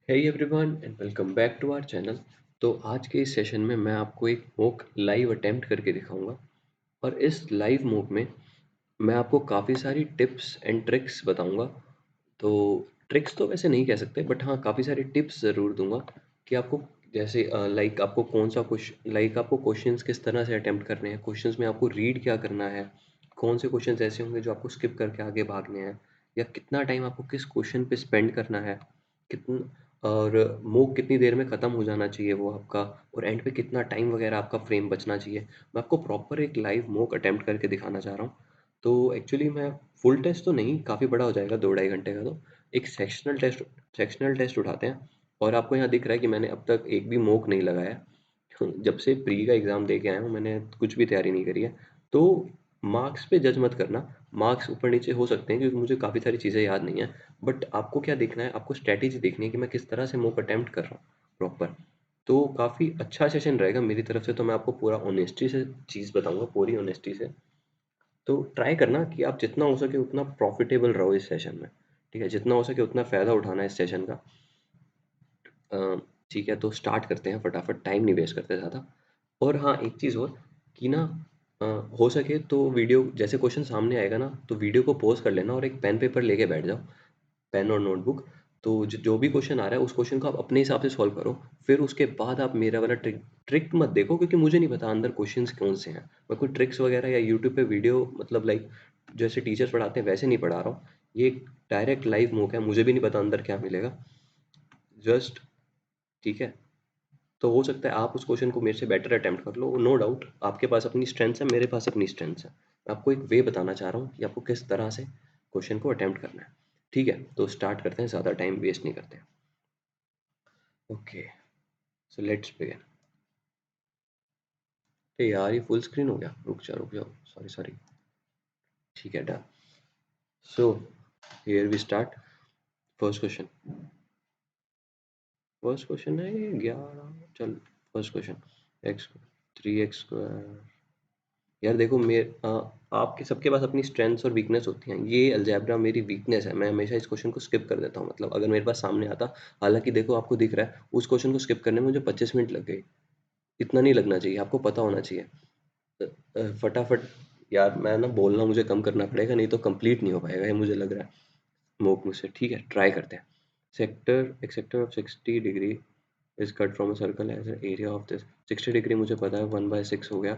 Hey everyone and welcome back to our channel. तो आज के इस सेशन में मैं आपको एक मॉक लाइव अटेम्प्ट करके दिखाऊंगा और इस लाइव मॉक में मैं आपको काफ़ी सारी टिप्स एंड ट्रिक्स बताऊंगा। तो ट्रिक्स तो वैसे नहीं कह सकते बट हाँ काफ़ी सारी टिप्स ज़रूर दूंगा कि आपको जैसे लाइक आपको कौन सा क्वेश्चन लाइक आपको क्वेश्चंस किस तरह से अटेम्प्ट करने हैं, क्वेश्चंस में आपको रीड क्या करना है, कौन से क्वेश्चंस ऐसे होंगे जो आपको स्किप करके आगे भागने हैं, या कितना टाइम आपको किस क्वेश्चन पे स्पेंड करना है, कितना और मूव कितनी देर में ख़त्म हो जाना चाहिए वो आपका, और एंड पे कितना टाइम वगैरह आपका फ्रेम बचना चाहिए। मैं आपको प्रॉपर एक लाइव मॉक अटेम्प्ट करके दिखाना चाह रहा हूँ। तो एक्चुअली मैं फुल टेस्ट तो नहीं, काफ़ी बड़ा हो जाएगा 2 ढाई घंटे का। तो एक सेक्शनल टेस्ट उठाते हैं। और आपको यहाँ दिख रहा है कि मैंने अब तक एक भी मॉक नहीं लगाया है। जब से प्री का एग्ज़ाम दे के आया हूँ मैंने कुछ भी तैयारी नहीं करी है। तो मार्क्स पे जज मत करना, मार्क्स ऊपर नीचे हो सकते हैं क्योंकि मुझे काफ़ी सारी चीज़ें याद नहीं है। बट आपको क्या देखना है, आपको स्ट्रैटेजी देखनी है कि मैं किस तरह से मॉक अटेम्प्ट कर रहा हूँ प्रॉपर। तो काफ़ी अच्छा सेशन रहेगा मेरी तरफ से। तो मैं आपको पूरा ऑनेस्टी से चीज़ बताऊंगा, पूरी ऑनेस्टी से। तो ट्राई करना कि आप जितना हो सके उतना प्रॉफिटेबल रहो इस सेशन में। ठीक है, जितना हो सके उतना फ़ायदा उठाना है इस सेशन का। अ, ठीक है, तो स्टार्ट करते हैं फटाफट, टाइम नहीं वेस्ट करते ज़्यादा। और हाँ, एक चीज़ और कि ना अ, हो सके तो वीडियो जैसे क्वेश्चन सामने आएगा ना तो वीडियो को पॉज़ कर लेना और एक पेन पेपर लेके बैठ जाओ, पेन और नोटबुक। तो जो भी क्वेश्चन आ रहा है उस क्वेश्चन को आप अपने हिसाब से सॉल्व करो। फिर उसके बाद आप मेरा वाला ट्रिक ट्रिक मत देखो क्योंकि मुझे नहीं पता अंदर क्वेश्चंस कौन से हैं। मैं कोई ट्रिक्स वगैरह या यूट्यूब पे वीडियो मतलब लाइक जैसे टीचर्स पढ़ाते हैं वैसे नहीं पढ़ा रहा हूँ। ये एक डायरेक्ट लाइव मॉक है, मुझे भी नहीं पता अंदर क्या मिलेगा। जस्ट ठीक है, तो हो सकता है आप उस क्वेश्चन को मेरे से बेटर अटेम्प्ट कर लो, नो डाउट। आपके पास अपनी स्ट्रेंथ्स है, मेरे पास अपनी स्ट्रेंथ्स है। मैं आपको एक वे बताना चाह रहा हूँ कि आपको किस तरह से क्वेश्चन को अटेम्प्ट करना है। ठीक है, तो स्टार्ट करते हैं, ज़्यादा टाइम वेस्ट नहीं करते। Okay, so let's begin. अरे यार ये फुल स्क्रीन हो गया, रुक जाओ, सॉरी सॉरी। ठीक है, done. So here we start. First question, first question है ये 11, चल फर्स्ट क्वेश्चन। X 3x²। यार देखो आपके सबके पास अपनी स्ट्रेंथ्स और वीकनेस होती हैं। ये अलजेब्रा मेरी वीकनेस है, मैं हमेशा इस क्वेश्चन को स्किप कर देता हूँ। मतलब अगर मेरे पास सामने आता, हालांकि देखो आपको दिख रहा है उस क्वेश्चन को स्किप करने में मुझे 25 मिनट लग गई। इतना नहीं लगना चाहिए, आपको पता होना चाहिए। फटाफट। यार मैं ना बोलना मुझे कम करना पड़ेगा, नहीं तो कंप्लीट नहीं हो पाएगा ये मुझे लग रहा है मोक मुझसे। ठीक है, ट्राई करते हैं। एक sector of 60 degree is cut from a circle as area of this. 60 degree मुझे पता है, 1/6 हो गया।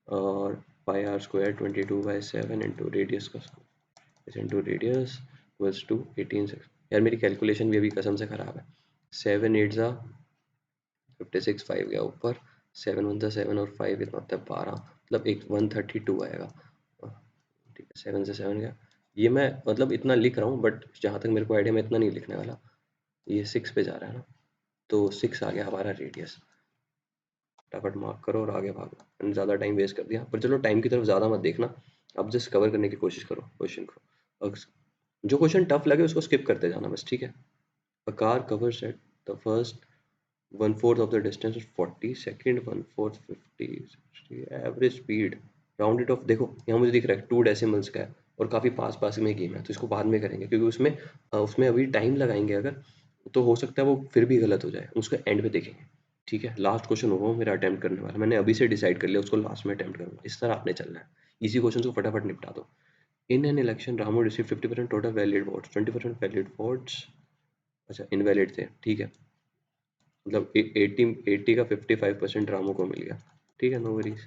और pi r square 22/7 into radius का इंटू रेडियस इक्वल्स टू 18/6। यार मेरी कैलकुलेशन भी अभी कसम से ख़राब है। 7 8 56, 5 गया ऊपर। 7 1 7 और 5 इतना होता है 12, मतलब एक 132 आएगा। ठीक है, 7 से 7 गया। ये मैं मतलब इतना लिख रहा हूँ बट जहाँ तक मेरे को आइडिया मैं इतना नहीं लिखने वाला। ये 6 पे जा रहा है ना, तो 6 आ गया हमारा रेडियस। फटाफट मार्क करो और आगे भागो। मैंने ज़्यादा टाइम वेस्ट कर दिया, पर चलो टाइम की तरफ ज़्यादा मत देखना। आप जस्ट कवर करने की कोशिश करो क्वेश्चन को। और जो क्वेश्चन टफ लगे उसको स्किप करते जाना बस। ठीक है। A car covers at the first 1/4 of the distance 40 second, 1/4 50 60 average speed round it of. देखो यहाँ मुझे दिख रहा है 2 डेसिमल्स का है और काफ़ी पास पास में गेम है, तो इसको बाद में करेंगे क्योंकि उसमें उसमें अभी टाइम लगाएंगे अगर, तो हो सकता है वो फिर भी गलत हो जाए, उसको एंड में देखेंगे। ठीक है, लास्ट क्वेश्चन होगा वो मेरा अटेम्प्ट करने वाला, मैंने अभी से डिसाइड कर लिया उसको लास्ट में अटेम्प्ट करूंगा। इस तरह आपने चलना है, इसी क्वेश्चन को फटाफट निपटा दो। In an election Ramu receive 50% total valid votes, 20% valid votes. अच्छा इनवैलिड थे, ठीक है। मतलब 80 का 55% रामू को मिल गया। ठीक है, no worries.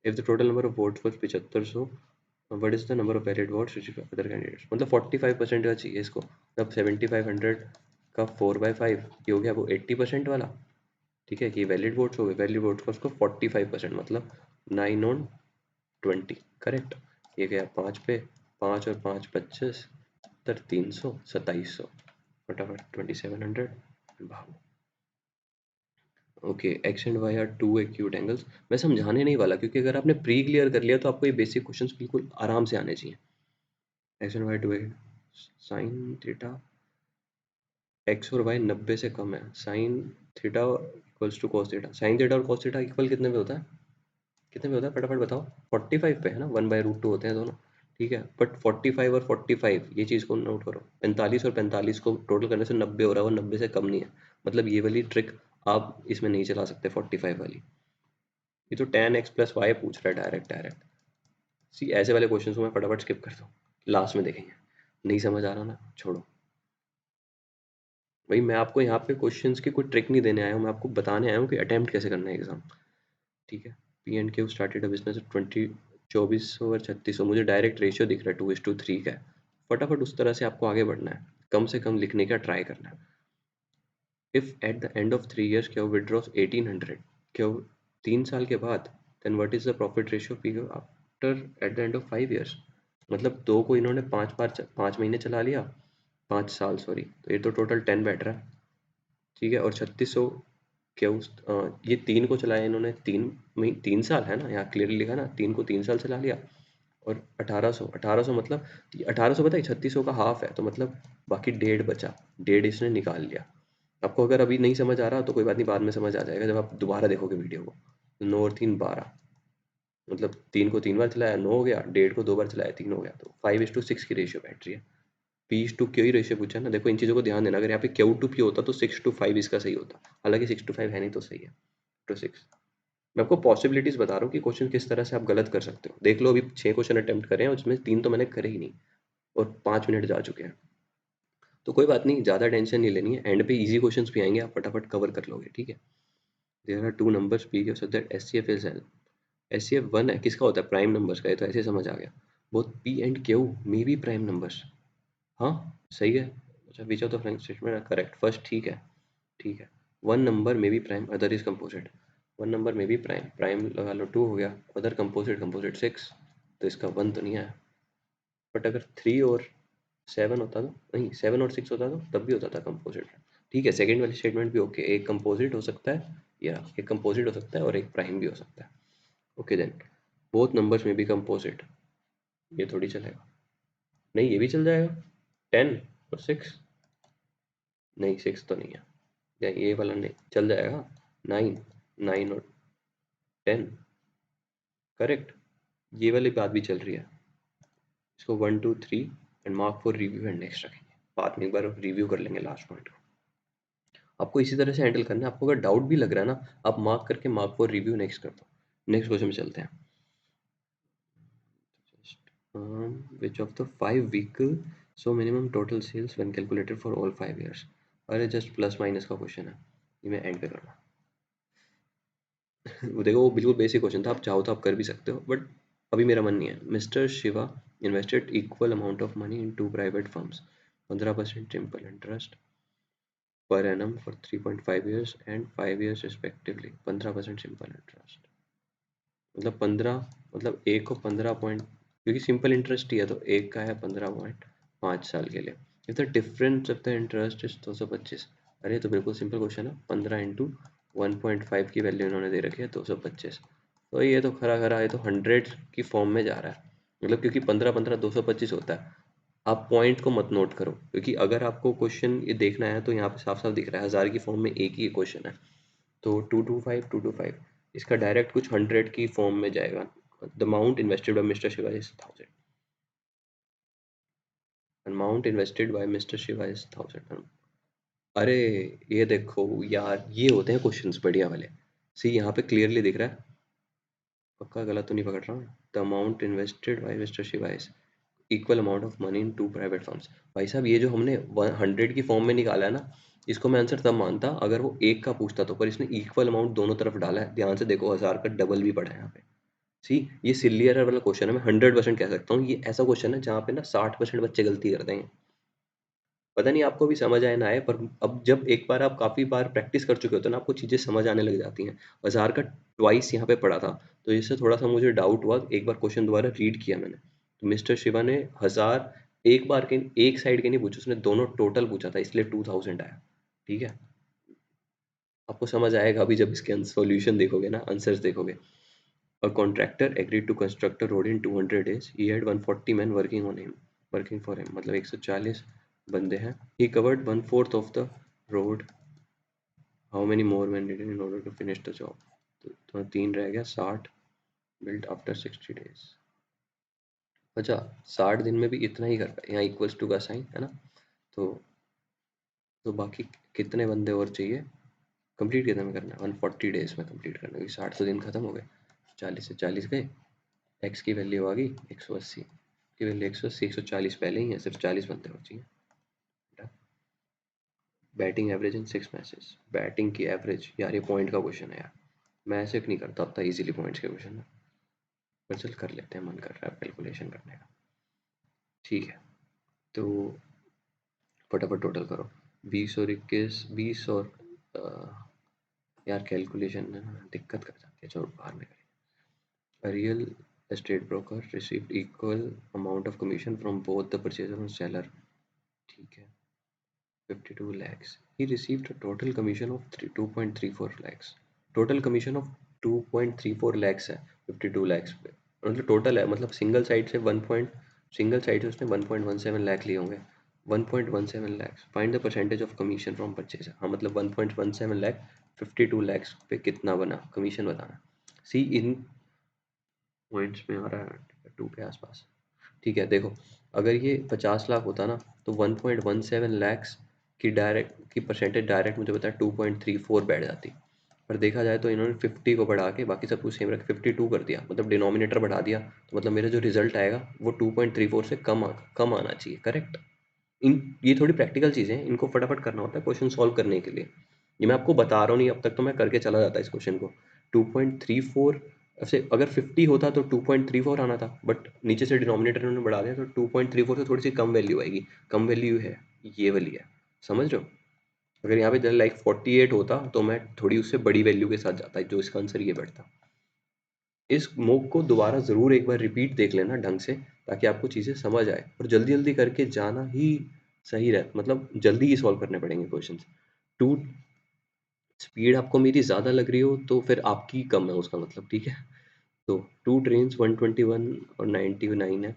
If the total number of votes was 7500, what is the number of valid votes which other candidates. मतलब 45% का चाहिए इसको, मतलब 7500 का 4/5 ये हो गया वो 80% वाला। ठीक है, कि वैलिड वोट्स हो गए, वैलिड वोट्स का उसको 45% मतलब 9/20 करेक्ट। ये गया 5 पे, 5 और 5 25, 300 2700। फटाफट 2700 भागो। Okay, x and y are two acute angles. मैं समझाने नहीं वाला क्योंकि अगर आपने प्री क्लियर कर लिया तो आपको ये बेसिक क्वेश्चंस बिल्कुल आराम से आने चाहिए। X and y to sine theta, x और वाई 90 से कम है, sine theta equals to cos theta. Sine theta और कॉस थीटा इक्वल कितने में होता है, कितने में होता है फटाफट बताओ। 45 पे है ना, 1/√2 होते हैं दोनों। ठीक है, बट 45 और 45 ये चीज़ को नोट करो, 45 और 45 को टोटल करने से 90 हो रहा है, वो 90 से कम नहीं है। मतलब ये वाली ट्रिक आप इसमें नहीं चला सकते 45 वाली। ये तो tan x प्लस वाई पूछ रहा है डायरेक्ट डायरेक्ट। सी ऐसे वाले क्वेश्चन को मैं फटाफट स्किप करता हूँ, लास्ट में देखेंगे। नहीं समझ आ रहा ना, छोड़ो भाई। मैं आपको यहाँ पे क्वेश्चंस की कोई ट्रिक नहीं देने आया हूँ, मैं आपको बताने आया हूँ कि अटेम्प्ट कैसे करना है एग्जाम। ठीक है, P and Q started a business 2400 और 3600, मुझे डायरेक्ट रेशियो दिख रहा है 2:3 का है। फटाफट उस तरह से आपको आगे बढ़ना है, कम से कम लिखने का ट्राई करना है। If at the end of 3 years Q withdraws 1800, Q 3 साल के बाद, then what is the profit ratio P after at the end of 5 years। मतलब दो को इन्होंने 5 महीने चला लिया, 5 साल सॉरी, तो ये तो टोटल 10 बैठ रहा है। ठीक है, और 3600 क्या ये 3 को चलाया इन्होंने 3 साल है ना, यहाँ क्लियरली लिखा ना, 3 को 3 साल चला लिया। और 1800 मतलब 1800 पता है 3600 का हाफ है, तो मतलब बाकी 1.5 बचा, 1.5 इसने निकाल लिया। आपको अगर अभी नहीं समझ आ रहा तो कोई बात नहीं, बाद में समझ आ जाएगा जब आप दोबारा देखोगे वीडियो को। 9 और 3 12, मतलब 3 को 3 बार चलाया 9 हो गया, 1.5 को 2 बार चलाया 3 हो गया, तो 5:6 की रेशियो बैठ रही है। P/Q ही रेशियो पूछा है ना, देखो इन चीज़ों को ध्यान देना। अगर यहाँ पे Q/P होता तो 6:5 इसका सही होता, हालांकि 6:5 है नहीं तो सही है 6:6। मैं आपको पॉसिबिलिटीज बता रहा हूँ कि क्वेश्चन किस तरह से आप गलत कर सकते हो। देख लो, अभी 6 क्वेश्चन अटेम्प्ट करे हैं, उसमें 3 तो मैंने करे ही नहीं, और 5 मिनट जा चुके हैं। तो कोई बात नहीं, ज़्यादा टेंशन नहीं लेनी है, एंड पे इजी क्वेश्चंस भी आएंगे, आप फटाफट कवर कर लोगे। ठीक है, there are two numbers P Q so that HCF is L. HCF 1 है, किसका होता है? प्राइम नंबर्स का, ये तो ऐसे समझ आ गया। Both P and Q may be prime numbers. हाँ सही है। अच्छा, which of the frank statement are correct? First ठीक है, ठीक है। One number may be prime, other is composite. One number may be prime, prime लगा लो 2 हो गया, अदर कंपोजिट, कंपोजिट 6, तो इसका 1 तो नहीं आया। बट अगर 3 और 7 होता तो, नहीं 7 और 6 होता तो तब भी होता था कंपोजिट। ठीक है, सेकेंड वाली स्टेटमेंट भी ओके, एक कंपोजिट हो सकता है, या एक कंपोजिट हो सकता है और एक प्राइम भी हो सकता है। ओके देन, बोथ नंबर्स में भी कंपोजिट, ये थोड़ी चलेगा। नहीं ये भी चल जाएगा, 10 और 6, नहीं 6 तो नहीं है, या ये वाला नहीं चल जाएगा, 9, 9 और 10 करेक्ट, ये वाली बात भी चल रही है। इसको 1 2 3 and mark for review and next रखेंगे, बाद में एक बार रिव्यू कर लेंगे लास्ट पॉइंट को। आपको इसी तरह से हैंडल करना है। आपको अगर डाउट भी लग रहा है ना, आप मार्क करके मार्क फॉर रिव्यू नेक्स्ट कर दो। नेक्स्ट क्वेश्चन में चलते हैं। Which of the 5 vehicle so minimum total sales when calculated for all 5 years। अरे जस्ट प्लस माइनस का क्वेश्चन है, ये मैं एंड पे करूँगा। वो देखो, वो बिल्कुल बेसिक क्वेश्चन था, आप चाहो तो आप कर भी सकते हो, बट अभी मेरा मन नहीं है। Mister Shiva invested equal amount of money in 2 private firms, 15% simple interest per annum for 3.5 years and 5 years respectively, 15% simple interest. मतलब 15, मतलब एक को 15 पॉइंट, क्योंकि सिंपल इंटरेस्ट ही है तो एक का है 15.5 साल के लिए। If the difference of the interest is 225, अरे तो बिल्कुल सिंपल क्वेश्चन है, 15 इंटू 1.5 की वैल्यू इन्होंने दे रखी है 225, तो ये तो खरा खरा, ये तो 100 की फॉर्म में जा रहा है। मतलब क्योंकि 15 15 225 होता है। आप पॉइंट को मत नोट करो, क्योंकि अगर आपको क्वेश्चन ये देखना है तो यहाँ पे साफ साफ दिख रहा है 1000 की फॉर्म में एक ही क्वेश्चन है, तो 225 इसका डायरेक्ट कुछ 100 की फॉर्म में जाएगा। The amount invested bye mister Shiva is 1000, amount invested bye mister Shiva is 1000। अरे ये देखो यार, ये होते हैं क्वेश्चंस बढ़िया वाले। सी यहाँ पे क्लियरली दिख रहा है, पक्का गलत तो नहीं पकड़ रहा हूँ। The amount invested bye mister Shiva is equal amount of money in 2 private firms. भाई साहब, ये जो हमने 100 की फॉर्म में निकाला है ना, इसको मैं आंसर तब मानता अगर वो एक का पूछता, तो पर इसने इक्वल अमाउंट दोनों तरफ डाला है। ध्यान से देखो, 1000 का डबल भी पड़ा है यहाँ पे। सी, ये सिली एरर वाला क्वेश्चन है, मैं 100% कह सकता हूँ। ये ऐसा क्वेश्चन है जहाँ पे ना 60% बच्चे गलती करते हैं। पता नहीं आपको भी समझ आए ना आए, पर अब जब एक बार आप काफ़ी बार प्रैक्टिस कर चुके हो तो ना आपको चीज़ें समझ आने लग जाती हैं। 1000 का ट्वाइस यहाँ पे पड़ा था, तो इससे थोड़ा सा मुझे डाउट हुआ, एक बार क्वेश्चन दोबारा रीड किया मैंने, तो मिस्टर शिवा ने 1000 एक बार के, एक साइड के नहीं पूछे, उसने दोनों टोटल पूछा था, इसलिए 2000 आया। ठीक है, आपको समझ आएगा अभी जब इसके सॉल्यूशन देखोगे ना, आंसर्स देखोगे। A contractor agreed to construct a road in 200 days. He had 140 men working for him. मतलब 140 बंदे हैं। He covered 1/4 of the road. How many more men needed in order to finish the job? तो 3 रह गया, 60 built after 60 days. अच्छा 60 दिन में भी इतना ही कर पाए, यहाँ इक्वल्स टू का साइन है ना। तो बाकी कितने बंदे और चाहिए, कंप्लीट कितने में करना है, 140 डेज में कंप्लीट करना है, 60 तो दिन खत्म हो गए, 40 से 40 गए, एक्स की वैल्यू आ गई 180 की वैल्यू 180, 140 पहले ही है, सिर्फ 40 बंदे और चाहिए। Batting average in 6 matches, batting की एवरेज, यार ये पॉइंट का क्वेश्चन है यार, मैं ऐसे नहीं करता उतना इजीली पॉइंट्स के क्वेश्चन में, पर चल कर लेते हैं, मन कर रहा है कैलकुलेशन करने का। ठीक है, तो फटाफट टोटल करो, 20 और 21, 20 और यार कैलकुलेशन में ना दिक्कत कर जाती है, चलो बाहर में करें। A real estate broker received equal amount of commission from both the purchaser and seller. ठीक है, 52 lakhs. He received a total commission of 2.34 lakhs. Total commission of 2.34 lakhs है 52 lakhs पे, मतलब टोटल है, मतलब सिंगल साइड से single side से उसने 1.17 लाख लिए होंगे, 1.17 lakhs. Find the percentage of commission from purchaser. हाँ मतलब 1.17 lakh 52 lakhs पे कितना बना कमीशन बताना। सी इन पॉइंट्स में आ रहा है 2 के आसपास। ठीक है, देखो अगर ये 50 लाख होता ना तो 1.17 लैक्स की परसेंटेज डायरेक्ट मुझे पता है 2.34 बैठ जाती, पर देखा जाए तो इन्होंने 50 को बढ़ा के बाकी सब कुछ सेम रख 52 कर दिया, मतलब डिनोमिनेटर बढ़ा दिया, तो मतलब मेरा जो रिजल्ट आएगा वो 2.34 से कम आना चाहिए, करेक्ट। इन ये थोड़ी प्रैक्टिकल चीज़ें हैं, इनको फटाफट करना होता है क्वेश्चन सॉल्व करने के लिए, ये मैं आपको बता रहा हूँ, नहीं अब तक तो मैं करके चला जाता इस क्वेश्चन को। 2.34 ऐसे अगर 50 होता तो 2.34 आना था, बट नीचे से डिनोमिनेटर उन्होंने बढ़ा दिया तो 2.34 से थोड़ी सी कम वैल्यू आएगी, कम वैल्यू है ये वाली है, समझ रहे हो। अगर यहाँ पे लाइक 48 होता तो मैं थोड़ी उससे बड़ी वैल्यू के साथ जाता है, जो इसका आंसर ये बैठता। इस मूक को दोबारा ज़रूर एक बार रिपीट देख लेना ढंग से, ताकि आपको चीज़ें समझ आए, और जल्दी जल्दी करके जाना ही सही रहे, मतलब जल्दी ही सॉल्व करने पड़ेंगे क्वेश्चन। टू स्पीड आपको मेरी ज़्यादा लग रही हो तो फिर आपकी कम है उसका मतलब, ठीक है। तो टू ट्रेन 121 और 99 है,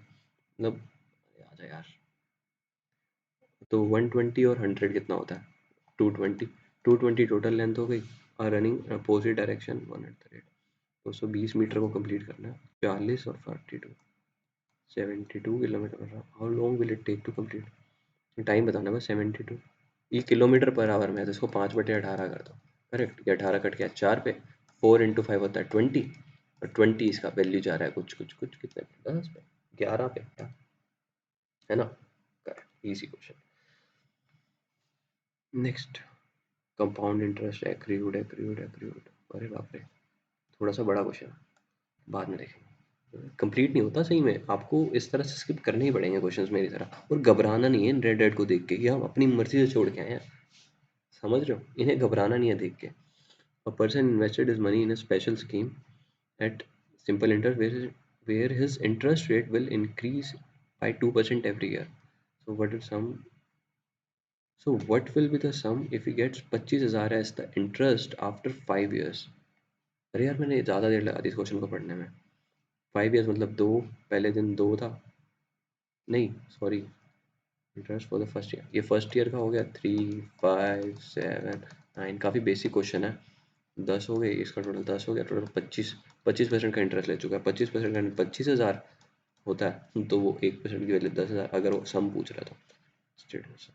मतलब याद है यार, तो 120 और 100 कितना होता है, 220, 220 टोटल लेंथ हो गई, और रनिंग अपोजिट डायरेक्शन 100, 220 मीटर को कंप्लीट करना है, 40 और 42, 72 kilometre per hour. How long will it take to complete, time बताना बस 72, ये किलोमीटर पर आवर में है तो इसको 5/18 कर दो, करेक्ट। ये 18 कट गया 4 पे, 4 × 5 होता है 20, और 20 इसका वैल्यू जा रहा है कुछ कितने पे, 10 पे, 11 पे क्या है ना, correct, easy question. Next, compound interest accrued, अरे बाप रे, थोड़ा सा बड़ा क्वेश्चन, बाद में देखेंगे, कंप्लीट नहीं होता सही में, आपको इस तरह से स्किप करने ही पड़ेंगे क्वेश्चंस मेरी तरह, और घबराना नहीं है रेड रेड को देख के कि हम अपनी मर्जी से छोड़ के आए हैं, समझ रहे हो, इन्हें घबराना नहीं है देख के। A person invested his money in a special scheme at simple interest where his interest rate will increase by 2% every year. So what will be the sum if he gets 25,000 as the interest after 5 years? अरे यार मैंने ज़्यादा देर लगा दी इस question को पढ़ने में, 5 years मतलब दो, पहले दिन दो था, नहीं sorry, interest for the first year, ये फर्स्ट ईयर का हो गया 3, 5, 7, 9, काफ़ी बेसिक क्वेश्चन है। 10 हो गए, इसका टोटल 10 हो गया, टोटल 25% का इंटरेस्ट ले चुका है, 25% का 25,000 होता है, तो वो 1% की वैल्यू 10,000, अगर वो सम पूछ रहा था स्टेटमेंट,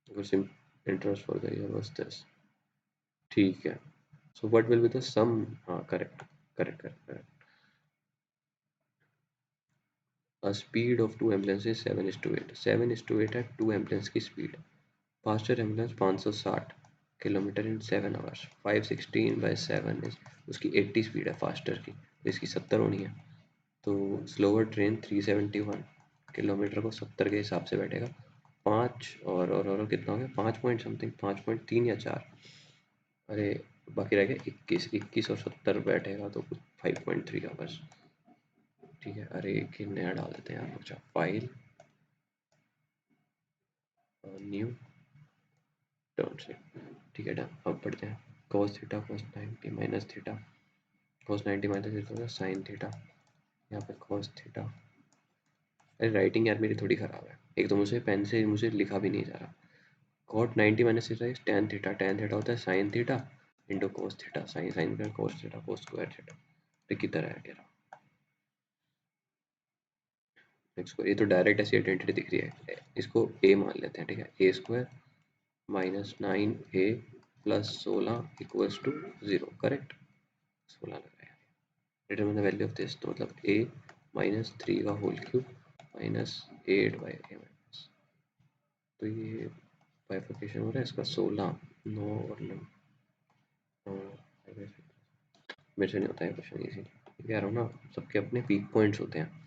अगर sim interest for the year was this, ठीक है। So what will be the sum, हाँ correct correct correct correct. A speed of two ambulances 7:8, 7:8 है टू एम्बुलेंस की स्पीड, faster ambulance 560 kilometre in 7 hours, 516/7 is उसकी 80 speed है faster की, तो इसकी 70 होनी है, तो स्लोअर ट्रेन 371 किलोमीटर को 70 के हिसाब से बैठेगा, 5 और कितना हो गया, 5 पॉइंट समथिंग, 5.3 या 4, अरे बाकी रह गया 21 और 70 बैठेगा तो कुछ 5.3 का बस, ठीक है। अरे एक ही नया डाल देते हैं यार, अच्छा फाइल न्यू टर्म से, ठीक है डन। अब पढ़ते हैं, cos theta cos 90 minus theta, cos 90 minus theta sine theta, यहाँ पे cos थीटा, अरे राइटिंग यार मेरी थोड़ी ख़राब है, एक तो मुझे पेन से मुझे लिखा भी नहीं जा रहा। cot 90 minus theta is tan theta होता है sine theta into cos theta, sine sine का cos theta cos square theta, तो की तरह है तेरा। एक्स स्क्वायर, ये तो डायरेक्ट ऐसी आइडेंटिटी दिख रही है, इसको ए मान लेते हैं, ठीक है। A square minus 9a plus 16 equals to 0, correct. 16 लग रहा है। Determine the value of this, तो मतलब a माइनस 3 का whole cube minus 8 by a minus, तो ये बाइफर्केशन हो रहा है इसका 16, 9 और 9, मेरे से नहीं होता है क्वेश्चन इजी, कह रहा हूँ ना, सबके अपने पीक पॉइंट्स होते हैं।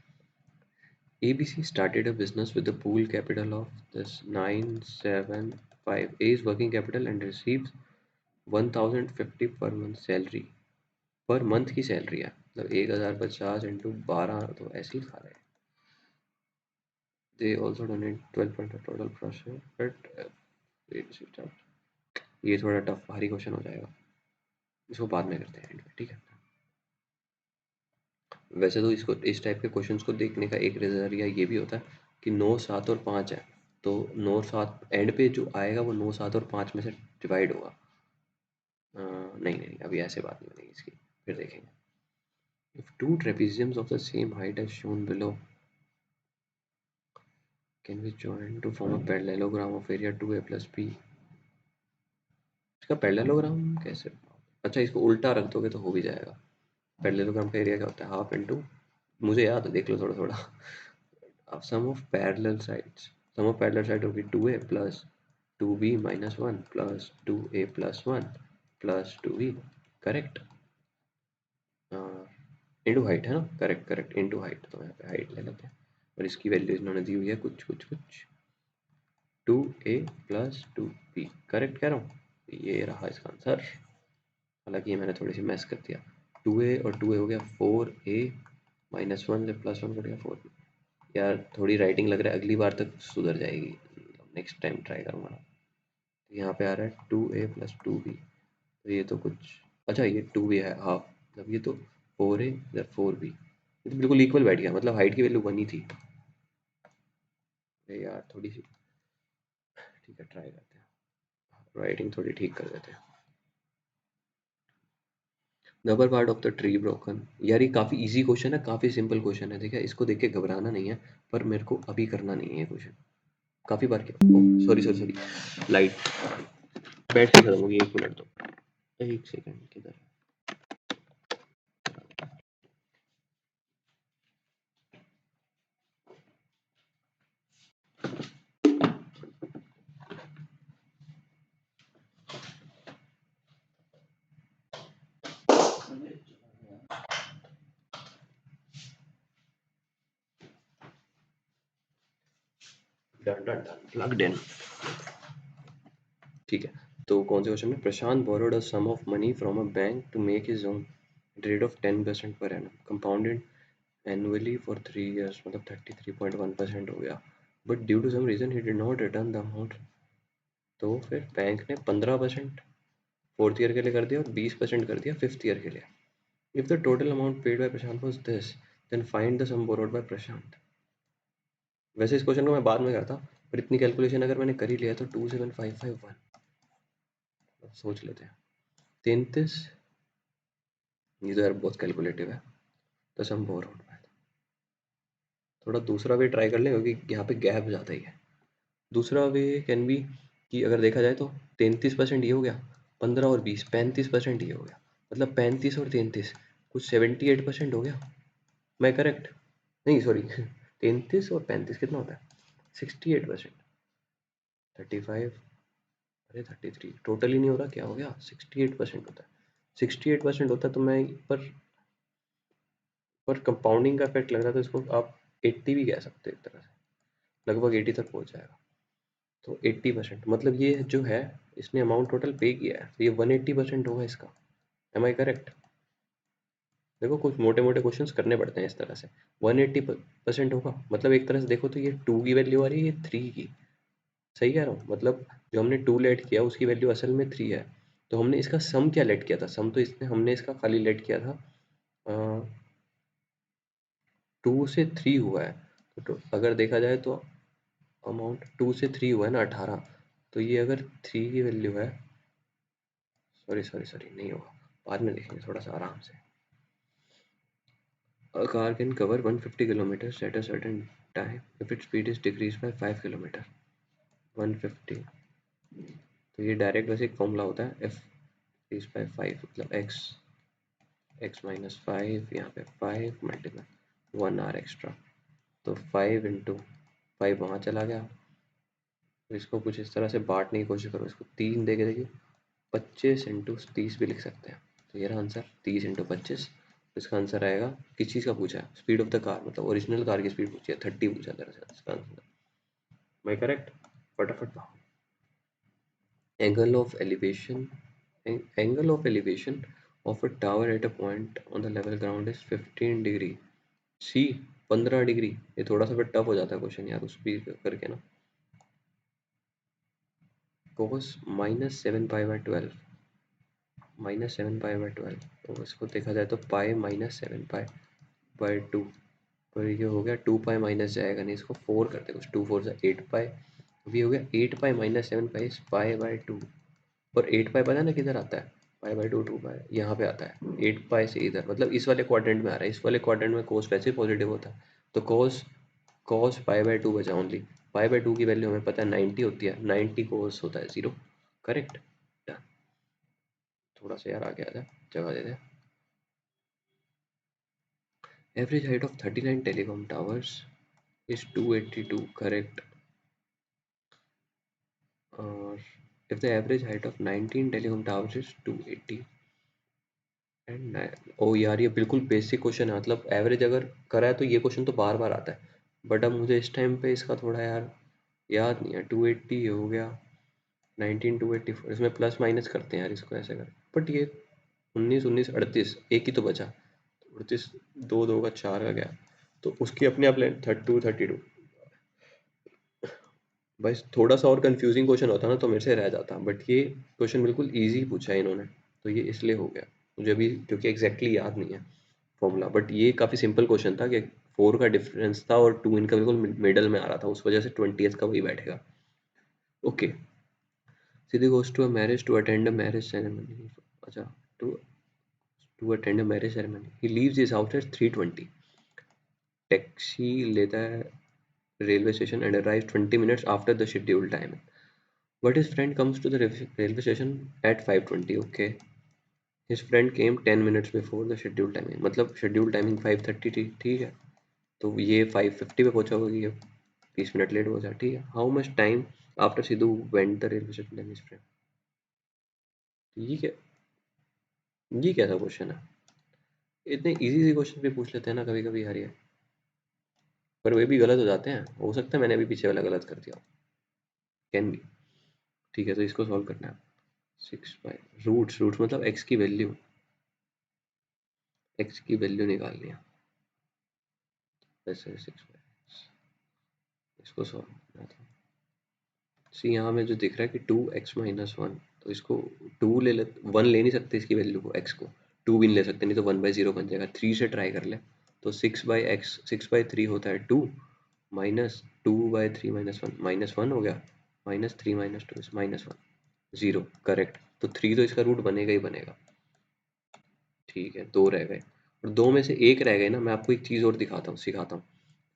ABC started a business with a pool capital of this 975. A is working capital and receives 1050 per month salary. Per month की सैलरी है, मतलब 1050 इंटू 12, तो ऐसे ही खा रहे हैं। They also donate 12% total profit, but ये थोड़ा टफ भारी क्वेश्चन हो जाएगा, इसको बाद में करते हैं, ठीक है। वैसे तो इसको, इस टाइप के क्वेश्चंस को देखने का एक नज़रिया ये भी होता है कि 9, 7 और 5 है, तो 9, 7 एंड पे जो आएगा वो 9, 7 और 5 में से डिवाइड होगा। नहीं नहीं, अभी ऐसे बात नहीं बनेगी इसकी, फिर देखेंगे। If two trapeziums of the same height as shown below can be joined to form a parallelogram of area 2a plus b। इसका पैरेललोग्राम कैसे, अच्छा इसको उल्टा रख दोगे तो हो भी जाएगा। पैरेललोग्राम का एरिया क्या होता है, हाफ इंटू, मुझे याद है, देख लो थोड़ा थोड़ा। अब sum of parallel sides, sum of parallel side होगी 2a plus 2b minus 1 plus 2a plus 1 plus 2b, correct. Into height है ना, करेक्ट करेक्ट, इंटू हाइट, तो यहाँ पे हाइट ले लेते हैं और इसकी वैल्यू इन्होंने दी हुई है कुछ कुछ कुछ 2a प्लस 2b, करेक्ट कह रहा हूँ, ये रहा इसका आंसर। हालांकि ये मैंने थोड़ी सी मैस कर दिया, 2a और 2a हो गया 4a माइनस 1 से प्लस 1 कर गया 4b। यार थोड़ी राइटिंग लग रहा है अगली बार तक सुधर जाएगी, नेक्स्ट टाइम ट्राई करूँगा। तो यहाँ पे आ रहा है 2a प्लस 2b, तो ये तो कुछ, अच्छा ये 2b है हाफ, मतलब ये तो 4a इधर 4b, ये तो बिल्कुल इक्वल बैठ गया, मतलब हाइट की वैल्यू 1 ही थी। अरे यार थोड़ी सी, ठीक है ट्राई करते हैं, राइटिंग थोड़ी ठीक कर देते हैं। The upper part of the tree broken, यार ये काफ़ी इजी क्वेश्चन है, काफ़ी सिंपल क्वेश्चन है, ठीक है, इसको देख के घबराना नहीं है, पर मेरे को अभी करना नहीं है ये क्वेश्चन, काफ़ी बार किया। Sorry sorry sorry, light battery खत्म होगी, 1 मिनट दो, 1 सेकंड किधर है? Done done done, plugged in, ठीक है। तो कौन से क्वेश्चन में, Prashant borrowed a sum of money from a bank to make his own rate of 10% per annum compounded annually for 3 years, मतलब 33.1% हो गया, but due to some reason he did not return the amount. तो फिर bank ने 15% fourth year के लिए कर दिया और 20% कर दिया फिफ्थ ईयर के लिए। If the total amount paid by Prashant was this, then find the sum borrowed by Prashant. वैसे इस क्वेश्चन को मैं बाद में करता, पर इतनी कैलकुलेशन अगर मैंने कर ही लिया तो 27551, सोच लेते हैं। 33, ये तो यार बहुत कैलकुलेटिव है, तो सम बोरोड बाय, थोड़ा दूसरा वे ट्राई कर लें क्योंकि यहाँ पे गैप ज़्यादा ही है। दूसरा वे कैन बी कि अगर देखा जाए तो 33% ये हो गया, 15 और 20 35% ये हो गया, मतलब 35 और 33 कुछ 78% हो गया, मैं करेक्ट, नहीं सॉरी 33 और 35 कितना होता है, 68%, 35, अरे 33 टोटल ही नहीं हो रहा, क्या हो गया, 68% होता है, 68% होता है, तो मैं पर कंपाउंडिंग का इफेक्ट लग रहा था, इसको आप 80 भी कह सकते हैं एक तरह से, लगभग 80 तक पहुंच जाएगा। तो 80%, मतलब ये जो है इसने अमाउंट टोटल पे किया है, तो ये 180% होगा इसका, एम आई करेक्ट। देखो कुछ मोटे मोटे क्वेश्चंस करने पड़ते हैं इस तरह से, 180% होगा, मतलब एक तरह से देखो तो ये 2 की वैल्यू आ रही है, ये 3 की, सही कह रहा हूँ, मतलब जो हमने 2 लेट किया उसकी वैल्यू असल में 3 है, तो हमने इसका सम क्या लेट किया था, सम तो इसने हमने इसका खाली लेट किया था 2 से 3 हुआ है, तो अगर देखा जाए तो अमाउंट 2 से 3 हुआ है ना 18, तो ये अगर 3 की वैल्यू है, सॉरी सॉरी सॉरी नहीं होगा, बाद में देखेंगे थोड़ा सा आराम से। A car can cover 150 kilometers at a certain time if it speed is decrease by 5 kilometre 150। तो ये डायरेक्ट वैसे एक फॉर्मूला होता है एफ डिक्रीज बाय 5 मतलब एक्स माइनस 5, यहाँ पे 5 मल्टीप्लाई 1 आर एक्स्ट्रा, तो 5 इंटू 5 वहाँ चला गया। तो इसको कुछ इस तरह से बांटने की कोशिश करो, इसको 3 दे के देखिए, 25 इंटू 30 भी लिख सकते हैं। तो ये रहा आंसर 30 इंटू 25। इसका आंसर आएगा, किस चीज़ का पूछा है, स्पीड ऑफ द कार, मतलब ओरिजिनल कार की स्पीड पूछी है, 30 पूछा दरअसल इसका आंसर। मैं करेक्ट? फटाफट। Angle of elevation angle of elevation of a tower at a point on the level ground is 15 degree. See 15 degree. ये थोड़ा सा फिर टफ हो जाता है क्वेश्चन यार, उस भी करके ना। cos -7 पाई/12 -7 पाई/12, तो इसको देखा जाए तो पाई -7 पाई/2, पर ये हो गया 2 पाई माइनस जाएगा नहीं, इसको 4 करते कुछ, 2 4 से 8 पाई, अभी हो गया 8 पाई -7 पाई पाई/2। और 8 पाई पता है ना किधर आता है, पाई/2 2 पाई यहाँ पे आता है, 8 पाई से इधर, मतलब इस वाले क्वाड्रेंट में आ रहा है, इस वाले क्वाड्रेंट में कोस वैसे पॉजिटिव होता है, तो कोस कॉस पाई/2 बचा ओनली। पाई/2 की वैल्यू हमें पता है 90 होती है, 90 कोस होता है 0। करेक्ट। थोड़ा सा यार आगे आ जाए, जगह दे दे। Average height of 39 telecom towers is 282, correct. और if the average height of 19 telecom towers is 280 and ओ यार ये बिल्कुल बेसिक क्वेश्चन है, मतलब एवरेज अगर करा है तो ये क्वेश्चन तो बार बार आता है, बट अब मुझे इस टाइम पे इसका थोड़ा यार याद नहीं है। 280 हो गया, 19 284, इसमें प्लस माइनस करते हैं यार, इसको ऐसे कर, बट ये 19 19 38, एक ही तो बचा, 38 2 2 का 4 का गया, तो उसकी अपने आप लें 32 32। बस थोड़ा सा और कंफ्यूजिंग क्वेश्चन होता ना तो मेरे से रह जाता, बट ये क्वेश्चन बिल्कुल इजी पूछा है इन्होंने, तो ये इसलिए हो गया मुझे अभी, क्योंकि एग्जैक्टली याद नहीं है फॉर्मूला, बट ये काफ़ी सिंपल क्वेश्चन था कि 4 का डिफरेंस था और 2 इनका बिल्कुल मिडल में आ रहा था, उस वजह से 20th का वही बैठेगा। Okay. Siddhi goes to a marriage to attend a marriage ceremony. अच्छा, to attend a marriage ceremony. He leaves his house at 3:20. Taxi लेता है railway station and arrives 20 minutes after the scheduled time. But his friend comes to the railway station at 5:20. Okay. His friend came 10 minutes before the scheduled timing. मतलब scheduled timing 5:30 थी, ठीक है, तो ये 5:50 पे पहुंचा होगी, ये 20 मिनट लेट हो जाए, ठीक है। How much time after Sidhu went the railway station than his friend? ये कैसा क्वेश्चन है, इतने इजी सी क्वेश्चन भी पूछ लेते हैं ना कभी कभी यार ये, पर वे भी गलत हो जाते हैं, हो सकता है मैंने अभी पीछे वाला गलत कर दिया, कैन बी। ठीक है, तो इसको सॉल्व करना है। 6/रूट्स, रूट्स मतलब एक्स की वैल्यू निकालनी है, वैसे 6/, इसको सॉल्व करना था। सी यहाँ में जो दिख रहा है कि 2x-1, तो इसको 2 ले ले, 1 ले नहीं सकते इसकी वैल्यू को, x को 2 भी नहीं ले सकते, नहीं तो 1/0 बन जाएगा। 3 से ट्राई कर ले, तो 6/x 6/3 होता है 2, माइनस 2/3 -1 हो गया, -3 -2 -1 0, करेक्ट। तो 3 तो इसका रूट बनेगा ही बनेगा, ठीक है। 2 रह गए, और 2 में से 1 रह गए ना, मैं आपको एक चीज़ और दिखाता हूँ, सिखाता हूँ।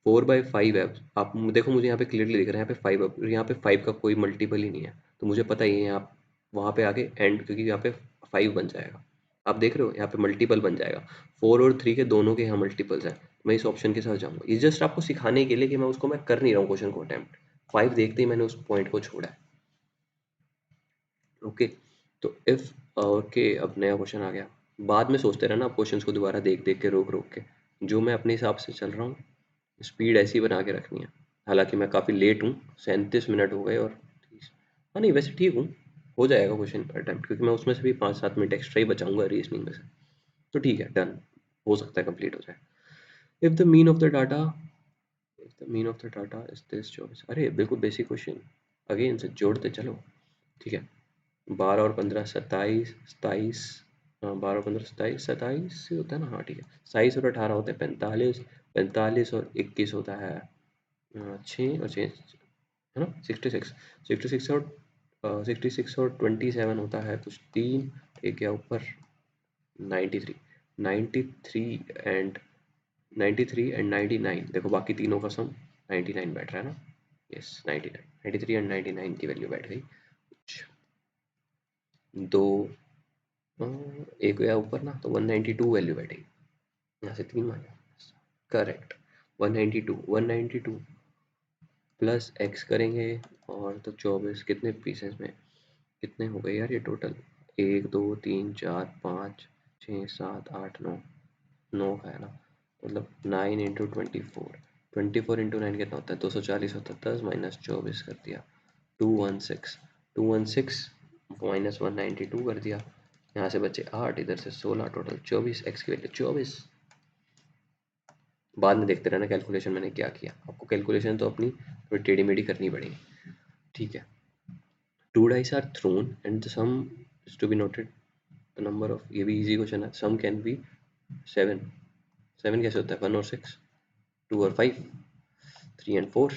4/5 है, आप देखो मुझे यहाँ पे क्लियरली दिख रहा है, यहाँ पे 5 है, यहाँ पे 5 का कोई मल्टीपल ही नहीं है, तो मुझे पता ही है यहाँ वहाँ पे आके एंड, क्योंकि यहाँ पे 5 बन जाएगा, आप देख रहे हो यहाँ पे मल्टीपल बन जाएगा, 4 और 3 के दोनों के यहाँ मल्टीपल्स हैं, मैं इस ऑप्शन के साथ जाऊँगा। ये जस्ट आपको सिखाने के लिए कि मैं कर नहीं रहा हूँ क्वेश्चन को अटैम्प्ट, 5 देखते ही मैंने उस पॉइंट को छोड़ा है। ओके, तो इफ ओके, अब नया क्वेश्चन आ गया, बाद में सोचते रहना आप क्वेश्चंस को दोबारा देख देख के, रोक रोक के, जो मैं अपने हिसाब से चल रहा हूँ स्पीड ऐसी बना के रखनी है। हालांकि मैं काफ़ी लेट हूँ, 37 मिनट हो गए, और हाँ नहीं वैसे ठीक हूँ, हो जाएगा क्वेश्चन अटैम्प्ट, क्योंकि मैं उसमें से भी 5 7 मिनट एक्स्ट्रा ही बचाऊंगा रीजनिंग में से, तो ठीक है, डन, हो सकता है कंप्लीट हो जाए। If the mean of the data if the mean of the data is this 24, अरे बिल्कुल बेसिक क्वेश्चन, अगेन से जोड़ते चलो, ठीक है। 12 और 15 27, 27, हाँ 12 15 27, 27 से होता है ना, हाँ ठीक है, 27 और 18 होते हैं 45, 45 और 21 होता है 6 और 6 है ना 66, 66 और 66 और 27 होता है कुछ 3, एक गया ऊपर 93, 93 एंड 93 एंड 99, देखो बाकी तीनों का सम 99 बैठ रहा है ना, यस 99, 93 एंड 99 की वैल्यू बैठ गई। दो एक गया ऊपर ना, तो 192 वैल्यू बैठेगी, यहाँ से 3 मांगा, करेक्ट। 192 प्लस एक्स करेंगे, और तो 24 कितने पीसेस में, कितने हो गए यार ये टोटल, 1 2 3 4 5 6 7 8 9, 9 का है ना, मतलब 9 × 24, 24 × 9 कितना होता है, 240 होता है, 10 माइनस 24 कर दिया, 216, 216 माइनस 192 कर दिया, यहाँ से बचे 8, इधर से 16, टोटल 24, एक्स की वैल्यू 24। बाद में देखते रहना कैलकुलेशन मैंने क्या किया, आपको कैलकुलेशन तो अपनी थोड़ी टेढ़ी मेढ़ी करनी पड़ेगी, ठीक है। 2 dice are thrown and the sum is to be noted the number of, ये भी इजी क्वेश्चन है, sum can be 7, 7 कैसे होता है, 1 और 6, 2 और 5, 3 and 4,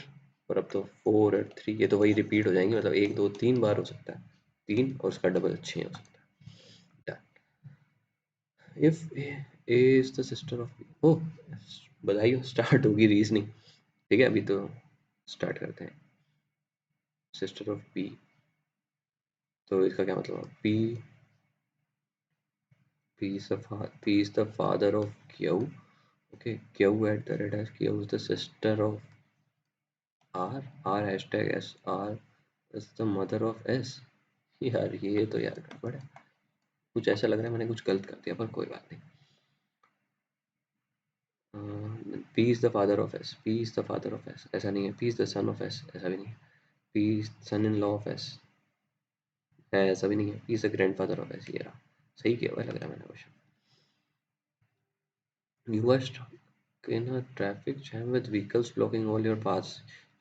और अब तो 4 और 3, ये तो वही रिपीट हो जाएंगे, मतलब 1 2 3 बार हो सकता है, 3 और उसका डबल 6 हो सकता है। If A is the sister of B, oh बधाई हो, स्टार्ट होगी रीजनिंग, ठीक है। अभी तो स्टार्ट करते हैं, सिस्टर ऑफ बी, तो इसका क्या मतलब, P is the father of Q, okay, Q at the red hash, Q is the sister of R hashtag S, R is the mother of S। यार ये तो यार गड़बड़ है, कुछ ऐसा लग रहा है मैंने कुछ गलत कर दिया, पर कोई बात नहीं। P is the father of S, P is the father of S, ऐसा नहीं है, P is the son of S, ऐसा भी नहीं है, P is son in law of S है, ऐसा भी नहीं है, P is the grandfather of S, ये रहा, सही किया हुआ लग रहा है मैंने question. You are stuck in a traffic jam with vehicles blocking all your paths.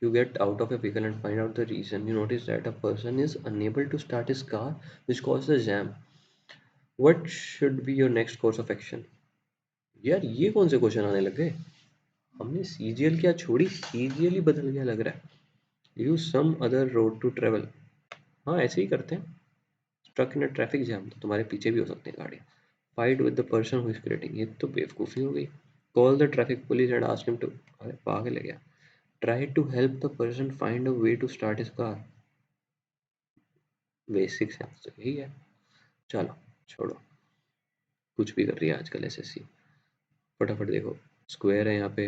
You get out of a vehicle and find out the reason. You notice that a person is unable to start his car, which caused the jam. What should be your next course of action? यार ये कौन से question आने लग गए, हमने CGL क्या छोड़ी, सीजीएल ही बदल गया लग रहा है। Use some other road to travel, हाँ ऐसे ही करते हैं। Struck in a traffic jam, तो तुम्हारे पीछे भी हो सकते हैं गाड़ियाँ। Fight with the person who is creating, ये तो बेवकूफ़ी हो गई। Call the traffic police and ask him to, अरे पागल है क्या। Try to help the person find a way to start his car, basic sense तो यही है। चलो छोड़ो, कुछ भी कर रही है आजकल एसएससी। फटाफट देखो, स्क्वायर है यहाँ पे,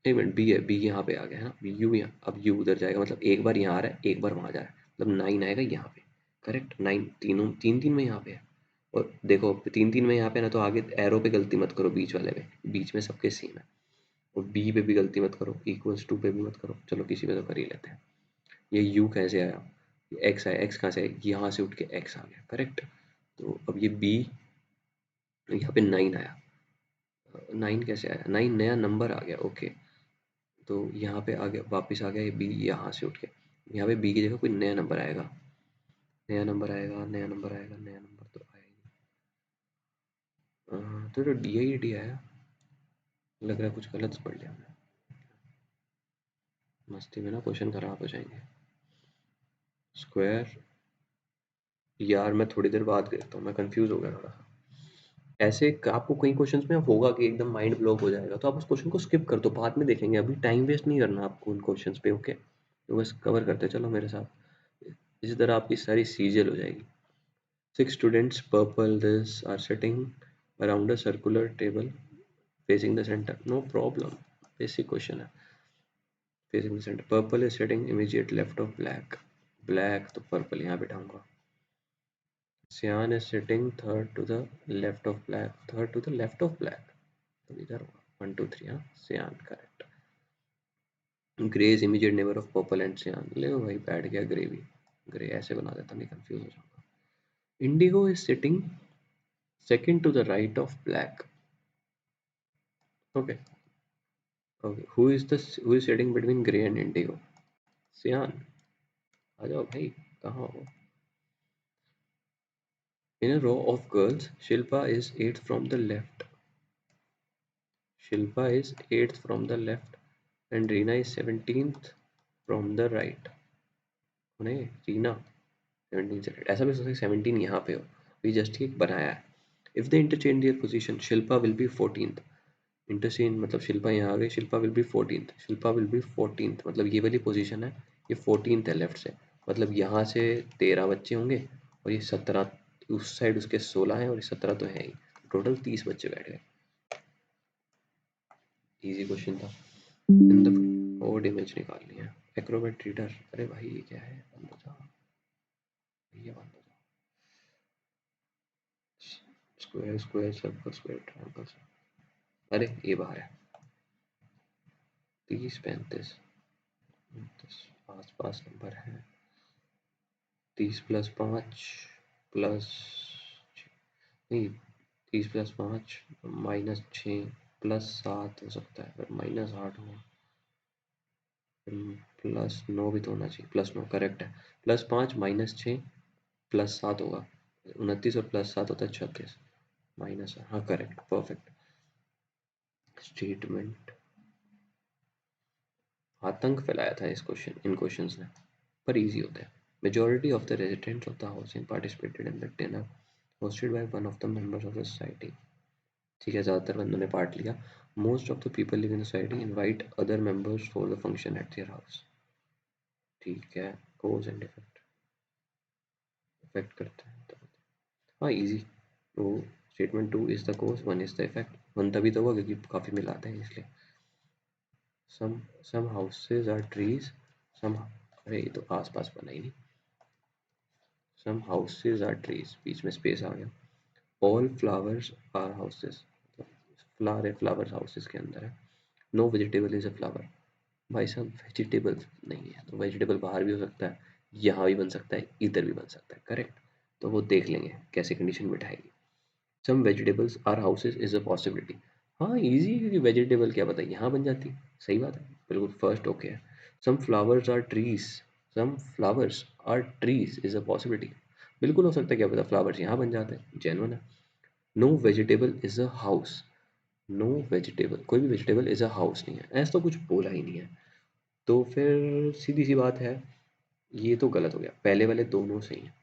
एक मिनट, बी है, बी यहाँ पे आ गया है ना, यू यहाँ, अब यू उधर जाएगा, मतलब एक बार यहाँ आ रहा है, एक बार वहाँ जा रहा है, मतलब 9 आएगा यहाँ पे, करेक्ट। 9 तीनों 3 3 में यहाँ पे है, और देखो 3 3 में यहाँ पे ना, तो आगे एरो पे गलती मत करो, बीच वाले पे, बीच में सबके सेम है। और बी पे भी गलती मत करो, इक्वल्स टू पे भी मत करो, चलो किसी पे तो कर ही लेते हैं। ये यू कैसे आया, एक्स आया, एक्स कहाँ से आया, यहाँ से उठ के एक्स आ गया, करेक्ट। तो अब ये बी, यहाँ पे 9 आया, 9 कैसे आया, 9 नया नंबर आ गया, ओके। तो यहाँ पे आ गया, वापस आ गया ये बी, यहाँ से उठ के यहाँ पे बी की जगह कोई नया नंबर आएगा, नया नंबर आएगा, नया नंबर आएगा, नया नंबर तो आएगा, तो डी आई डी आया, लग रहा है कुछ गलत पढ़ लिया मैं, मस्ती में ना क्वेश्चन खराब हो जाएंगे। स्क्वायर, यार मैं थोड़ी देर बाद करता हूँ, मैं कंफ्यूज हो गया थोड़ा। ऐसे आपको कई क्वेश्चंस में होगा कि एकदम माइंड ब्लॉक हो जाएगा, तो आप उस क्वेश्चन को स्किप कर दो, बाद में देखेंगे, अभी टाइम वेस्ट नहीं करना आपको उन क्वेश्चंस पे, ओके। तो बस कवर करते चलो मेरे साथ, इसी तरह आपकी सारी सीजल हो जाएगी। 6 students purple this are sitting around a circular table facing the center, no problem, basic question है। facing the center, purple is sitting immediate left of black, black तो purple यहाँ बिठाऊंगा। cyan is sitting third to the left of black, third to the left of black, तो इधर होगा 1 2 3, हाँ cyan correct. Grey is immediate neighbour of purple and cyan, ले भाई बैठ गया ग्रे भी, ग्रे ऐसे बना देता, नहीं कंफ्यूज हो जाऊंगा। Indigo is sitting second to the right of black, okay okay. Who is sitting between grey and indigo, cyan, आ जाओ भाई, कहाँ हो। In a row of girls Shilpa is 8th from the left, Shilpa is 8th from the left and Reena is 17th from the right, नहीं रीना 17 से right। ऐसा भी हो सकता है 17 यहाँ पे हो, we जस्ट एक बनाया है। If they interchange their position Shilpa will be 14th, interchange मतलब शिल्पा यहाँ आ गई, Shilpa will be 14th, Shilpa will be 14th, मतलब ये वाली पोजीशन है, ये 14th है लेफ्ट से, मतलब यहाँ से 13 बच्चे होंगे और ये 17, उस साइड उसके 16 हैं और ये 17 तो है ही, टोटल 30 बच्चे बैठ गए। इजी क्वेश्चन था। इन द और इमेज निकालनी है, एक्रोबैट रीडर, अरे भाई ये क्या है, बंद हो जाओ भैया, बंद हो जाओ। Square square circle square triangle, अरे ये बाहर है। 30 35 आस पास नंबर है। 30 प्लस 5 प्लस, नहीं 30 प्लस 5 माइनस 6 प्लस 7 हो सकता है, फिर माइनस 8 हो, प्लस 9 भी तो होना चाहिए, प्लस 9 करेक्ट है। प्लस 5 माइनस 6 प्लस 7 होगा, 29 और प्लस 7 होता है 36, माइनस, हाँ करेक्ट परफेक्ट। स्टेटमेंट, आतंक फैलाया था इस क्वेश्चन, इन क्वेश्चंस ने, पर इजी होता है। Majority of the residents of the housing participated in the dinner hosted by one of the members of the society, ठीक है, ज़्यादातर बंदों ने पार्ट लिया। Most of the people live in society invite other members for the function at their house, ठीक है, कोज and effect, effect करते हैं तो, हाँ इजी। तो statement 2 is the cause, 1 is the effect, 1 तभी तो हुआ क्योंकि काफ़ी मिलाते हैं इसलिए। Some houses are trees, some, अरे ये तो आस पास बना ही नहीं, सम हाउसेज आर ट्रीज, बीच में स्पेस आ गया। All flowers are houses, flower है, फ्लावर्स हाउसेज के अंदर है। No vegetable is a flower, भाई साहब वेजिटेबल नहीं है तो वेजिटेबल बाहर भी हो सकता है, यहाँ भी बन सकता है, इधर भी बन सकता है, करेक्ट। तो वो देख लेंगे कैसे कंडीशन बिठाएगी। Some vegetables are houses is a possibility, हाँ इजी है क्योंकि वेजिटेबल क्या पता यहाँ बन जाती, सही बात है, बिल्कुल फर्स्ट ओके है। Some flowers are trees, some flowers are trees is a possibility, बिल्कुल हो सकता है, क्या पता फ्लावर्स यहाँ बन जाते हैं, जेन्युइन है। No vegetable is a house, no vegetable, कोई भी वेजिटेबल इज अ हाउस नहीं है, ऐसा तो कुछ बोला ही नहीं है, तो फिर सीधी सी बात है, ये तो गलत हो गया, पहले वाले दोनों सही हैं,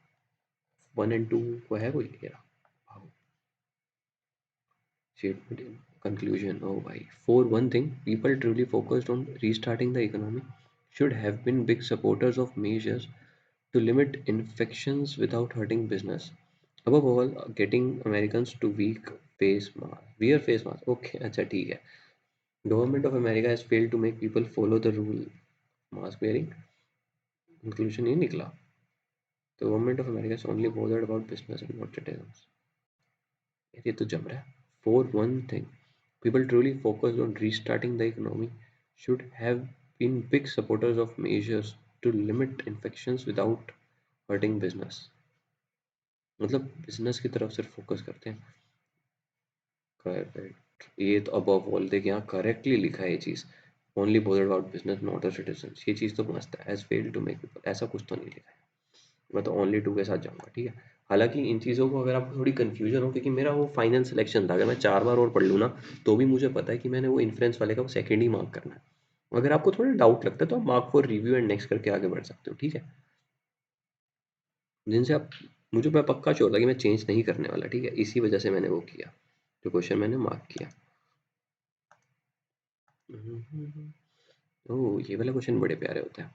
1 and 2 को है कोई घेरा। Statement in conclusion, oh भाई, for one thing, people truly focused on restarting the economy should have been big supporters of measures to limit infections without hurting business. Above all, getting Americans to wear face mask. Okay, अच्छा ठीक है. Government of America has failed to make people follow the rule mask wearing. Conclusion ये निकला. The government of America is only bothered about business and not citizens. ये तो जम रहा है. For one thing, people truly focused on restarting the economy should have been big supporters of measures to limit infections without hurting business. मतलब business की तरफ सिर्फ focus करते हैं, करेक्ट, ये तो अबव ऑल देख यहाँ करेक्टली लिखा है ये चीज़, only bothered about business not the citizen, ये चीज़ तो मस्त है, has failed to make people, ऐसा कुछ तो नहीं लिखा है, मैं तो ओनली 2 के साथ जाऊँगा, ठीक है। हालाँकि इन चीज़ों को अगर आपको थोड़ी कन्फ्यूज़न हो, क्योंकि मेरा वो फाइनल सिलेक्शन था, अगर मैं 4 बार और पढ़ लूँ ना, तो भी मुझे पता है कि मैंने वो इन्फ्रेंस वाले का वो सेकंड ही मार्क करना है। अगर आपको थोड़ा डाउट लगता है तो आप mark for review and next करके आगे बढ़ सकते हो, ठीक है। जिनसे आप, मुझे मैं पक्का श्योर था कि मैं चेंज नहीं करने वाला, ठीक है, इसी वजह से मैंने वो किया, जो क्वेश्चन मैंने मार्क किया। ओह ये वाला क्वेश्चन बड़े प्यारे होते हैं।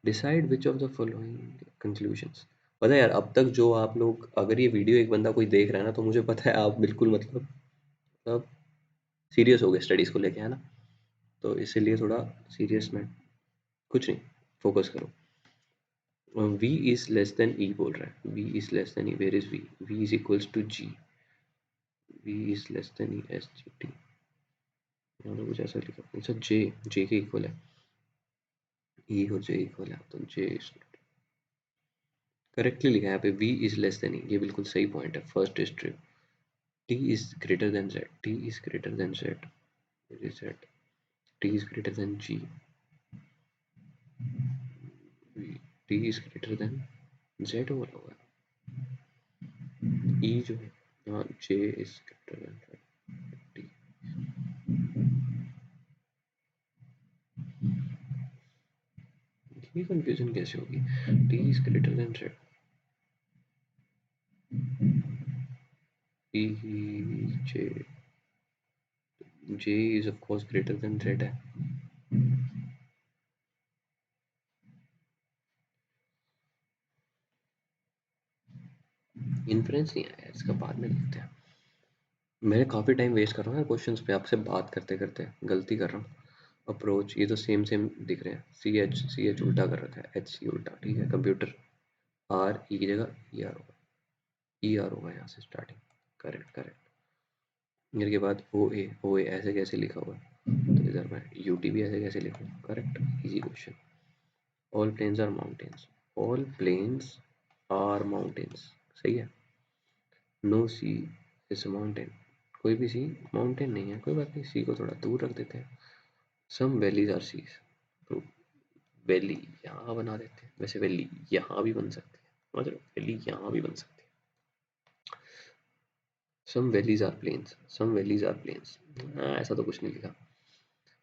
Decide which of the following conclusions, पता है यार अब तक जो आप लोग, अगर ये वीडियो एक बंदा कोई देख रहा है ना, तो मुझे पता है आप बिल्कुल मतलब सीरियस हो गए स्टडीज़ को लेके, है ना, तो इसीलिए थोड़ा सीरियस में, कुछ नहीं, फोकस करो। V is less than E बोल रहा है, V is less than E, where is V, V is equals to G, V is less than E S G T, यहाँ तो कुछ ऐसा लिखा, अच्छा जे, जे के इक्वल है, ई और जे इक्वल है, तो जे करेक्टली लिखा है यहाँ पे, V is less than E, ये बिल्कुल सही पॉइंट है, first is true. T is greater than Z, T is greater than Z, Z, T is greater than G, T is greater than Z होगा, E जो है, हाँ J is greater than T, ये confusion कैसे होगी, T is greater than Z, E J, J is of course greater than Z है। Inference नहीं आया, इसका बाद में देखते हैं। मैं काफ़ी टाइम वेस्ट कर रहा हूँ क्वेश्चंस पे, आपसे बात करते करते गलती कर रहा हूँ। अप्रोच, ये तो सेम सेम दिख रहे हैं। सी एच उल्टा कर रखा है, एच सी उल्टा, ठीक है। कंप्यूटर, आर ई की जगह ई आर होगा, ई आर होगा यहाँ से स्टार्टिंग। Correct correct. के बाद ओ ए ऐसे कैसे लिखा हुआ है, तो इधर मैं यू टी भी ऐसे कैसे लिखूँ। Correct, easy question. All plains are mountains, all plains are mountains, सही है। नो सी इज माउंटेन, कोई भी सी माउंटेन नहीं है। कोई बात नहीं, सी को थोड़ा दूर रख देते हैं। सम वैलीज आर सीज, तो वैली यहाँ बना देते हैं। वैसे वैली यहाँ भी बन सकती है, मतलब वैली यहाँ भी बन सकती है। Some valleys are plains, some valleys are plains, ऐसा तो कुछ नहीं लिखा।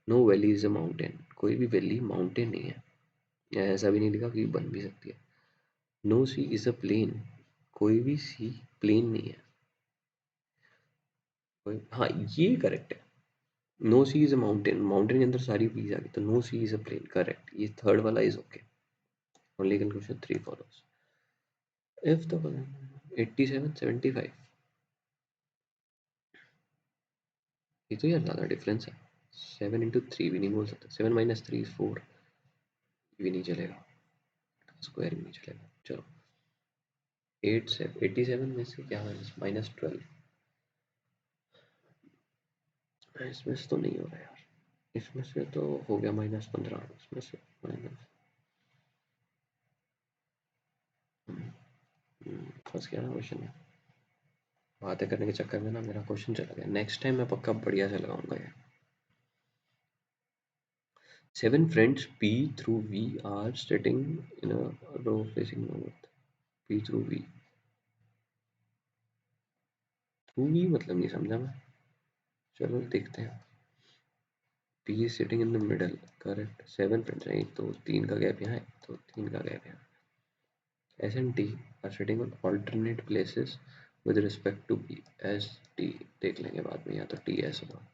No valley is a mountain, कोई भी वैली माउंटेन नहीं है, या ऐसा भी नहीं लिखा कि बन भी सकती है। No C is a plane, कोई भी सी प्लेन नहीं है। हाँ, ये करेक्ट है। No C is a mountain, mountain के अंदर सारी पीस आ गई, तो no C is a plane, correct. ये थर्ड वाला is okay. Only conclusion 3 follows if the 87 75। ये तो यार ज़्यादा डिफरेंस है। 7 इंटू 3 भी नहीं बोल सकते, 7 माइनस 3 इज 4 भी नहीं चलेगा, स्क्वायर भी नहीं चलेगा। चलो 87 में से क्या माइनस 12, इसमें से तो नहीं हो रहा यार। इसमें से तो हो गया माइनस 15, इसमें से माइनस, फंस गया ना क्वेश्चन में। बातें करने के चक्कर में ना मेरा क्वेश्चन चला गया। नेक्स्ट टाइम मैं पक्का बढ़िया से लगाऊंगा यार। 7 friends P through V are sitting in a row facing north. P through V, through V मतलब नहीं समझा मैं। चलो देखते हैं। P is sitting in the middle, correct। 7 friends हैं, एक तो 3 का गैप यहाँ है, तो 3 का गैप यहाँ। S and T are sitting on alternate places with respect to P। S T देख लेंगे बाद में, या तो T S होगा।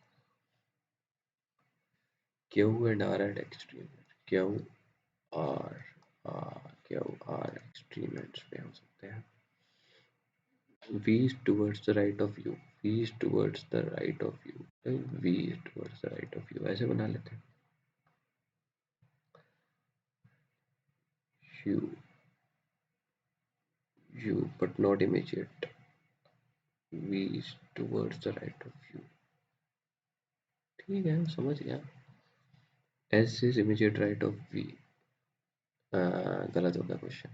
Q and R at extreme, Q R Q R extreme ends पे हो सकते हैं। V is towards the right of you, V is towards the right of you, V is towards the right of you, ऐसे बना लेते हैं। U but not immediate, V is towards the right of you, ठीक है समझ गया। S is immediate right of V, गलत हो गया क्वेश्चन,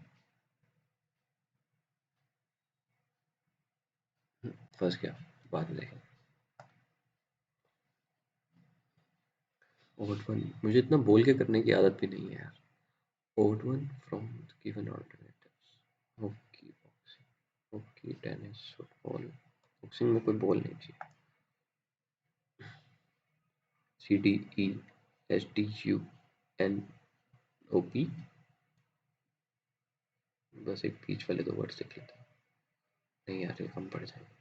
फंस गया, बाद में देखें। ओड वन, मुझे इतना बोल के करने की आदत भी नहीं है यार। Odd one from given alternatives, hockey, boxing, hockey, tennis, football. Boxing में कोई बॉल नहीं चाहिए। C D E S D U N O P, बस एक बीच वाले 2 वर्ड लिख लेते हैं। नहीं यार ये कम पड़ जाएगा।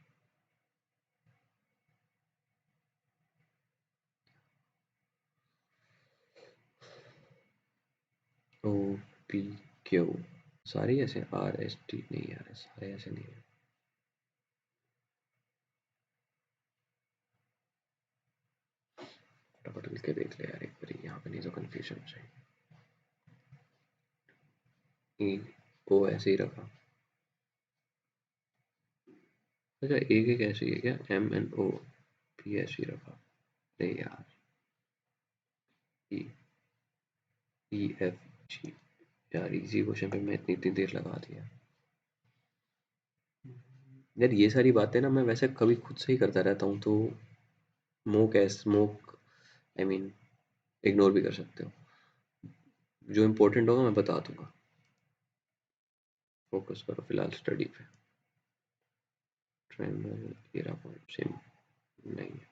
O P Q, सारे ऐसे R S T नहीं यार, सारे ऐसे नहीं है। फटाफट लिख के देख ले यार एक बार, यहाँ पे नहीं तो कंफ्यूजन हो जाएगी। E O ऐसे ही रखा। अच्छा एक एक ऐसे ही है क्या? M N O P ऐसे ही रखा। नहीं यार, E E F G, यार इजी क्वेश्चन पे मैं इतनी इतनी देर लगा दिया यार। ये सारी बातें ना मैं वैसे कभी खुद से ही करता रहता हूँ, तो स्मोक आई मीन इग्नोर भी कर सकते हो। जो इम्पोर्टेंट होगा मैं बता दूंगा। फोकस करो फिलहाल स्टडी पे। ट्रायंगल, एरा पॉइंट सेम नहीं है।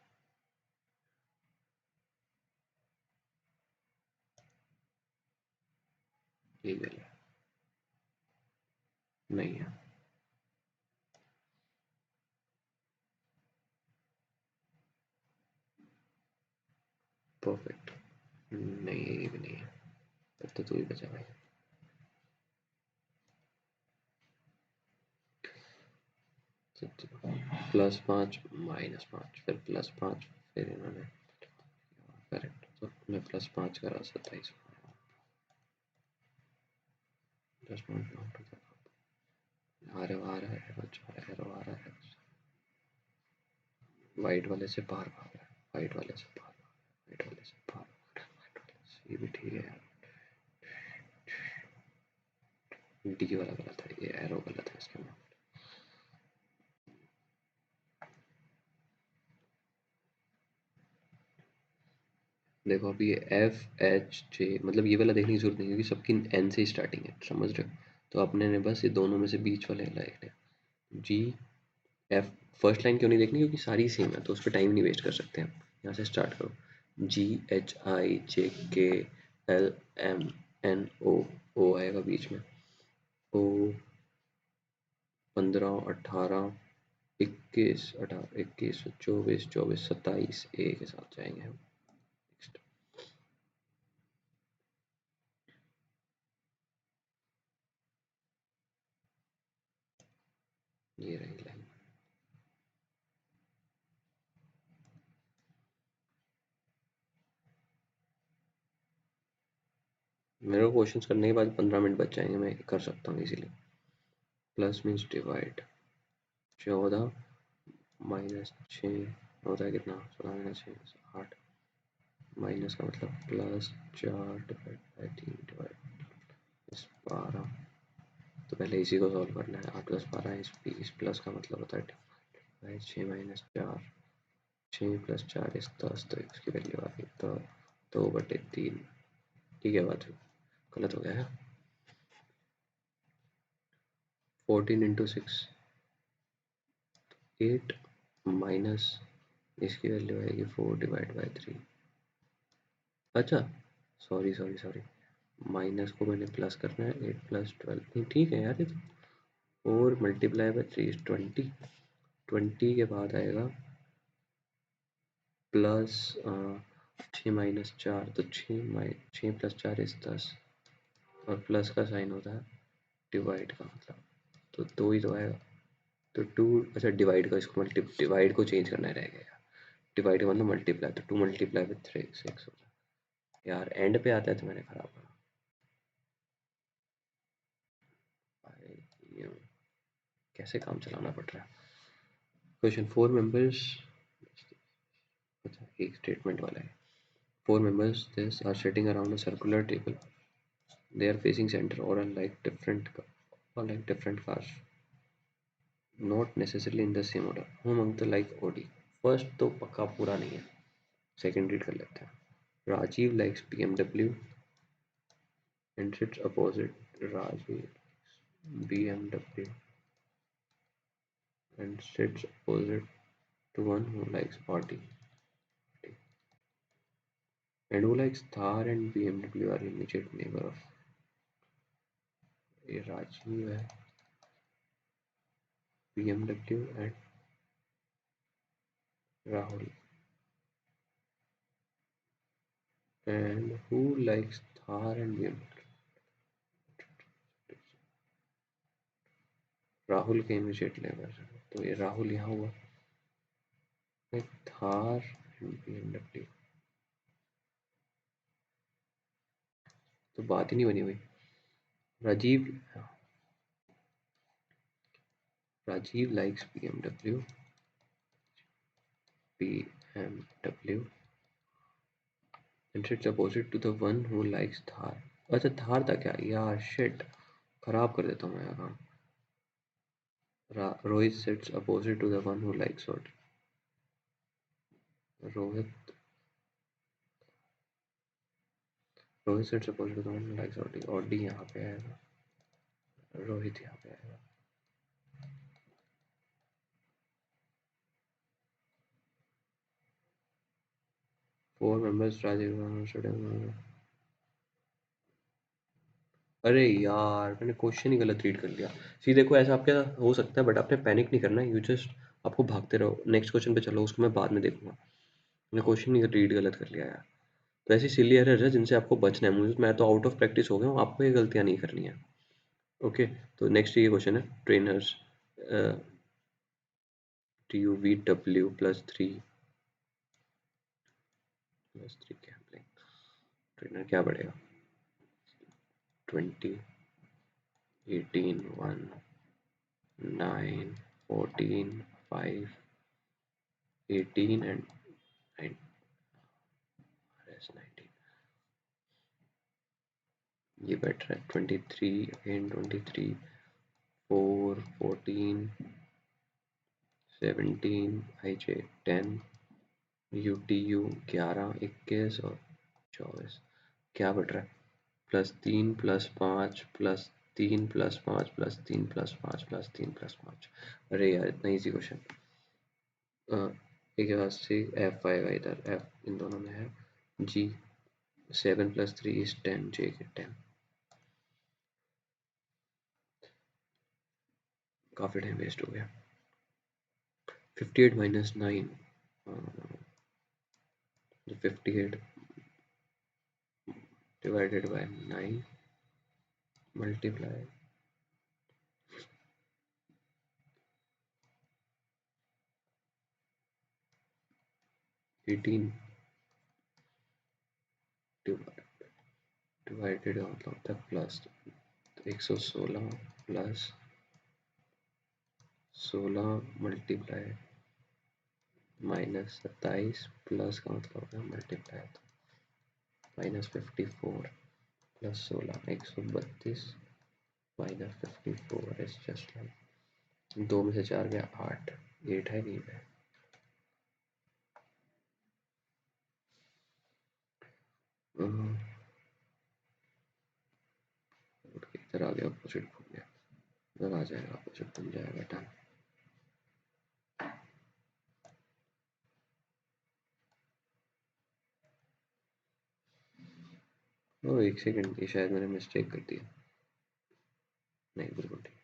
लीगल है, नहीं है। परफेक्ट। नहीं, ये भी नहीं है, तब तो तू ही बचा भाई। +5 -5 फिर +5 फिर इन्होंने करेक्ट, तो मैं +5 करा 27 आ रहा है एरो आ रहा है, वाइट वाले से बाहर भाग रहा है, वाइट वाले से बाहर, वाइट वाले से बाहर, वाइट वाले से, ये भी ठीक है यार। डी वाला गलत है, ये एरो गलत है इसके अंदर। देखो अभी ये एफ एच जे, मतलब ये वाला देखने की जरूरत नहीं क्योंकि सबकी एन से स्टार्टिंग है, समझ रहे हो? तो अपने ने बस ये दोनों में से बीच वाले देखने, जी एफ। फर्स्ट लाइन क्यों नहीं देखनी, क्योंकि सारी सेम है तो उस पर टाइम नहीं वेस्ट कर सकते हम। यहाँ से स्टार्ट करो, जी एच आई जे के एल एम एन ओ आएगा बीच में, ओ 15 18 21 18 21 24 24 27 ए के साथ जाएंगे हम। नेक्स्ट, ये रही लाइन। मेरे को क्वेश्चंस करने के बाद 15 मिनट बच जाएंगे, मैं कर सकता हूँ इजीली। प्लस मीन्स डिवाइड, 14 -6 होता है कितना, 16 -6 8, माइनस का मतलब +4/3 तो पहले इसी को सॉल्व करना है। 8 + 12 इस 20, प्लस का मतलब होता है 6 - 4, 6 + 4 इस 10, तो इसकी वैल्यू आ गई तो 2/3। ठीक है, बात गलत हो गया है। 14 × 6 8 माइनस इसकी वैल्यू आएगी 4/3। अच्छा, सॉरी सॉरी सॉरी, माइनस को मैंने प्लस करना है, 8 + 12 नहीं, ठीक है यार, ये 4 × 3 इज 20, 20 के बाद आएगा प्लस 6 - 4, तो 6 + 4 इज 10, और प्लस का साइन होता है डिवाइड का, मतलब तो 2 ही तो आएगा, तो 2। अच्छा, डिवाइड का इसको डिवाइड को चेंज करना रह गया, डिवाइड का मतलब मल्टीप्लाई, तो 2 × 3 6 होता है यार, एंड पे आता है तो मैंने खराब करा। ये कैसे काम चलाना पड़ रहा है। क्वेश्चन 4 मेंबर्स, अच्छा एक स्टेटमेंट वाला है। 4 members this are sitting around a circular table. They are facing center or like different cars, not necessarily in the same order. Who among the like OD? First तो पक्का पूरा नहीं है, second read कर लेते हैं। Rajiv likes BMW and sits opposite Rajiv BMW and sits opposite to one who likes Audi. And who likes Thar and BMW are immediate neighbor of, ये राजीव है, BMW and Rahul. And who likes Thar and BMW? Rahul के immediate neighbour, तो ये राहुल यहाँ हुआ, Thar and BMW, तो बात ही नहीं बनी हुई। Rajiv Rajiv likes BMW and sits opposite to the one who likes Thar. अच्छा, थार था क्या यार, शिट, खराब कर देता हूँ मैं काम। Rohit sits opposite to the one who likes Audi. Rohit Rohit sits opposite to the one who likes Audi. Audi यहाँ पे आएगा, रोहित यहाँ पे आएगा। 4 members राजीव, अरे यार, मैंने क्वेश्चन ही गलत रीड कर लिया। सी देखो, ऐसा आपके साथ हो सकता है, बट आपने पैनिक नहीं करना, यू जस्ट आपको भागते रहो, नेक्स्ट क्वेश्चन पे चलो, उसको मैं बाद में देखूंगा। मैंने क्वेश्चन ही रीड गलत कर लिया यार। तो ऐसी सिली एरर है जिनसे आपको बचना है। मुझे मैं तो आउट ऑफ प्रैक्टिस हो गया हूँ, आपको ये गलतियाँ नहीं करनी है। ओके, तो नेक्स्ट ये क्वेश्चन है ट्रेनर्स TUVW +3 क्या ट्रेनर क्या बढ़ेगा 20 18 1 9 14 5 18 and 9 19 ये बेटर है 23 अगेन 23 4 14 17 IJ 10 UTU 11 21 और 24 क्या बढ़ रहा है +3 +5 +3 +5 +3 +5 +3 +5 अरे यार इतना इजी क्वेश्चन एक के पास से F5 है इधर F इन दोनों में है G 7 + 3 is 10 J के 10 काफ़ी टाइम वेस्ट हो गया 58 - 9 58 divided by 9 multiply 18 डिवाइडेड मतलब होता है प्लस 116 प्लस 16 मल्टीप्लाई -27 प्लस का मतलब होता है multiply -54 plus 16 132 -54 is just like 2 में से 4 गया 8 8 है नहीं है इधर आ गया अपोजिट बन गया इधर आ जाएगा अपोजिट बन जाएगा डन ओ एक सेकंड ये शायद मैंने मिस्टेक कर दिया नहीं बिल्कुल ठीक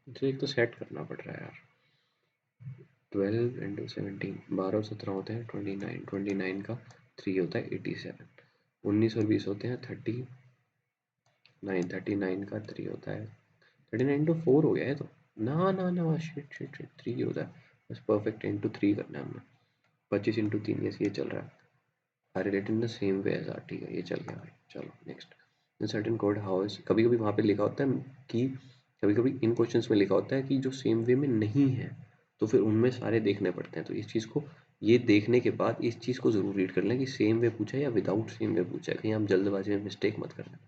तो एक तो सेट करना पड़ रहा है यार 12 × 17 12 17 होते हैं 29 29 का 3 होता है 87 19 और 20 होते हैं 39 39 का 3 होता है 39 तो 4 हो गया है तो ना ना ना शिट शिट शिट 3 होता है बस परफेक्ट इंटू 3 करना है हमने 25 × 3 ये चल रहा है are related in the same way as are ठीक है ये चल गया भाई चलो next in certain code how's कभी कभी वहाँ पे लिखा होता है कि कभी कभी इन क्वेश्चंस में लिखा होता है कि जो सेम वे में नहीं है तो फिर उनमें सारे देखने पड़ते हैं तो इस चीज़ को ये देखने के बाद इस चीज़ को ज़रूर रीड कर लें कि सेम वे पूछा है या विदाउट सेम वे पूछा है कहीं हम जल्दबाजी में मिस्टेक मत करना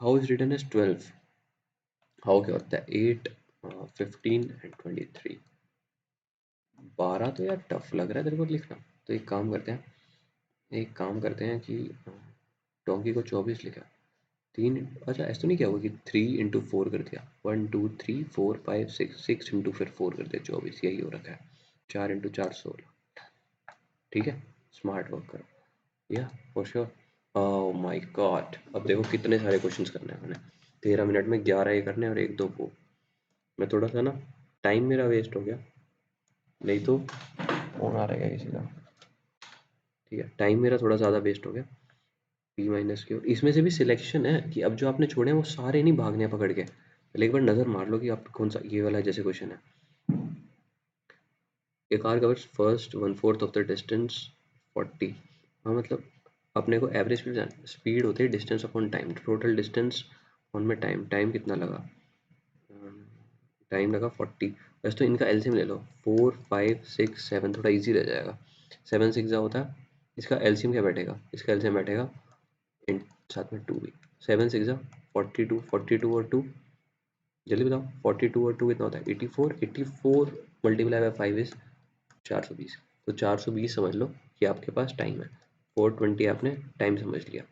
how is written as 12 how क्या होता है 8 15 एंड 23 12 तो यार टफ लग रहा है तेरे को लिखना तो एक काम करते हैं कि डोंकी को 24 लिखा 3 अच्छा ऐसा तो नहीं क्या हुआ कि 3 × 4 कर दिया 1 2 3 4 5 6 6 × फिर 4 कर दिया 24 यही हो रखा है 4 × 4 16 ठीक है स्मार्ट वर्क करो या for sure oh my God अब देखो कितने सारे क्वेश्चंस करने हैं मैंने 13 मिनट में 11 ये करने हैं और एक दो वो मैं थोड़ा सा ना टाइम मेरा वेस्ट हो गया नहीं तो फोन आ रहेगा किसी का ठीक है टाइम मेरा थोड़ा ज़्यादा वेस्ट हो गया P- की इसमें से भी सिलेक्शन है कि अब जो आपने छोड़े हैं वो सारे नहीं भागने हैं पकड़ के पहले एक बार नज़र मार लो कि आप कौन सा ये वाला जैसे क्वेश्चन है a car covers first 1/4 of the distance 40 हाँ मतलब अपने को एवरेज स्पीड होती है distance upon time total distance on में टाइम टाइम कितना लगा टाइम लगा 40 वैसे तो इनका एलसीएम ले लो 4 5 6 7 थोड़ा इजी रह जाएगा 7 6 होता है इसका एलसीएम क्या बैठेगा इसका एलसीएम बैठेगा इन साथ में 2 भी 7 6 42 42 और 2 जल्दी बताओ 42 और 2 कितना होता है 84 84 मल्टीप्लाई बाय 5 इज 420 तो 420 समझ लो कि आपके पास टाइम है 420 आपने टाइम समझ लिया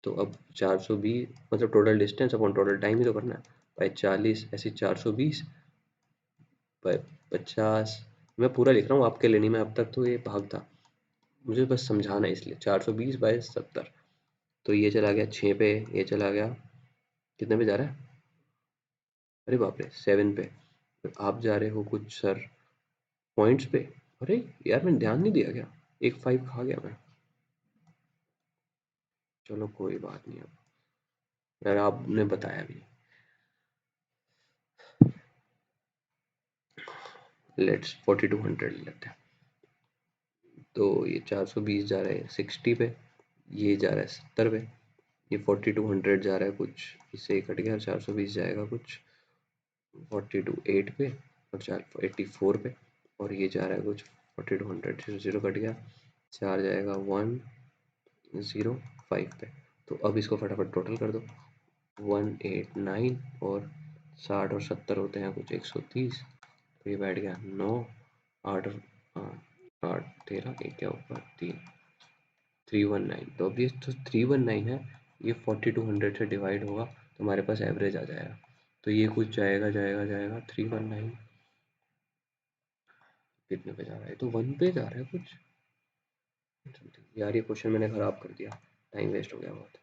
तो अब 420 मतलब total distance upon total time ही तो करना है बाई 40 ऐसे 420 बाई 50 मैं पूरा लिख रहा हूँ आपके लिए नहीं मैं अब तक तो ये भाग था मुझे बस समझाना है इसलिए 420 बाई 70 तो ये चला गया 6 पे ये चला गया कितने पे जा रहा है अरे बाप रे 7 पे आप जा रहे हो कुछ सर पॉइंट्स पे। अरे यार मैंने ध्यान नहीं दिया क्या, एक 5 खा गया मैं। चलो कोई बात नहीं, अब यार आपने बताया भी। लेट्स 4200 लेते हैं। तो ये 420 जा रहा है 60 पे, ये जा रहा है 70 पे, ये 4200 जा रहा है कुछ, इससे कट गया 420 जाएगा कुछ 42 8 पे और 4 84 पे, और ये जा रहा है कुछ 4200 0 0 कट गया, 4 जाएगा 105 पे। तो अब इसको फटाफट टोटल कर दो, 189 और 60 और 70 होते हैं कुछ 130, तो ये बैठ गया 9 8 और 8 13 एक क्या ऊपर 3 319। तो अब ये तो 319 है, ये 4200 से डिवाइड होगा तो हमारे पास एवरेज आ जाएगा। तो ये कुछ जाएगा जाएगा जाएगा 319 कितने पे जा रहा है, तो 1 पे जा रहा है कुछ। यार ये क्वेश्चन मैंने खराब कर दिया, टाइम वेस्ट हो गया बहुत।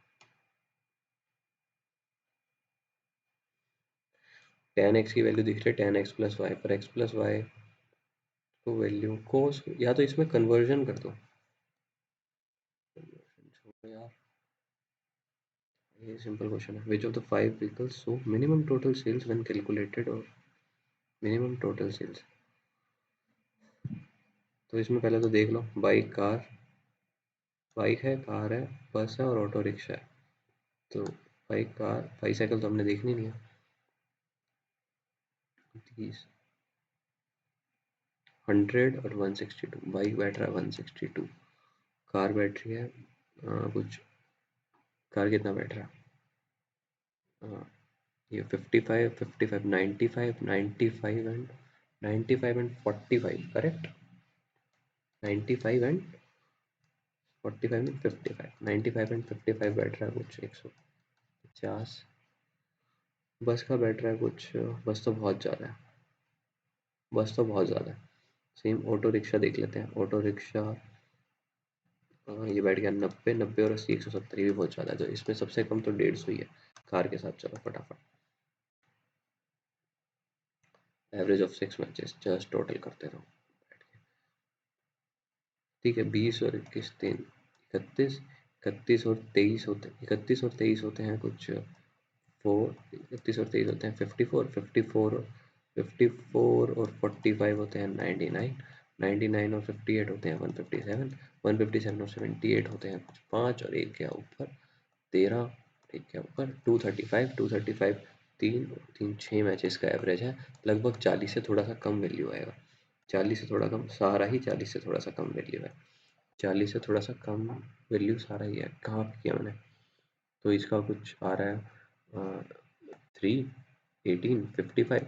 10x की वैल्यू दिख रही है, 10x प्लस वाई पर x प्लस वाई तो वैल्यू कोस, या तो इसमें कन्वर्जन कर दो। छोड़ो यार, ये सिंपल क्वेश्चन है। Which of the 5 vehicles so minimum total sales when calculated, और मिनिमम टोटल सेल्स। तो इसमें पहले तो देख लो, बाइक कार, बाइक है, कार है, बस है और ऑटो रिक्शा है। तो बाइक कार बाईसाइकिल तो हमने देखनी नहीं है। 30 100 और 162, बाइक बैठ रहा है 162, कार बैटरी है कुछ, कार कितना बैठ रहा है, ये 55 55 95 95 and 95 and 45 correct, 95 and 45 and 55, 95 and 55 बैठ रहा है कुछ 150, बस का बैठ रहा है कुछ, बस तो बहुत ज़्यादा है, बस तो बहुत ज़्यादा है। सेम ऑटो रिक्शा देख लेते हैं, ऑटो रिक्शा ये बैठ गया 90 90 और 80 170, ये भी बहुत ज़्यादा है, तो इसमें सबसे कम तो 150 ही है कार के साथ। चलो फटाफट average of 6 matches just total करते रहो। ठीक है, 20 और 21 3 31, 31 और 23 होते, 31 और 23 होते हैं कुछ 4, 31 और 23 होते हैं 54, 54 और 45 होते हैं 99, 99 और 58 होते हैं 157, 157 और 78 होते हैं कुछ 5, और एक गया ऊपर 13, एक गया ऊपर 235, 235 तीन तीन 6 मैचेस का एवरेज है, लगभग 40 से थोड़ा सा कम वैल्यू आएगा, 40 से थोड़ा कम, सारा ही 40 से थोड़ा सा कम वैल्यू है, 40 से थोड़ा सा कम वैल्यू सारा ही है। कहाँ पे किया मैंने, तो इसका कुछ आ रहा है 3 18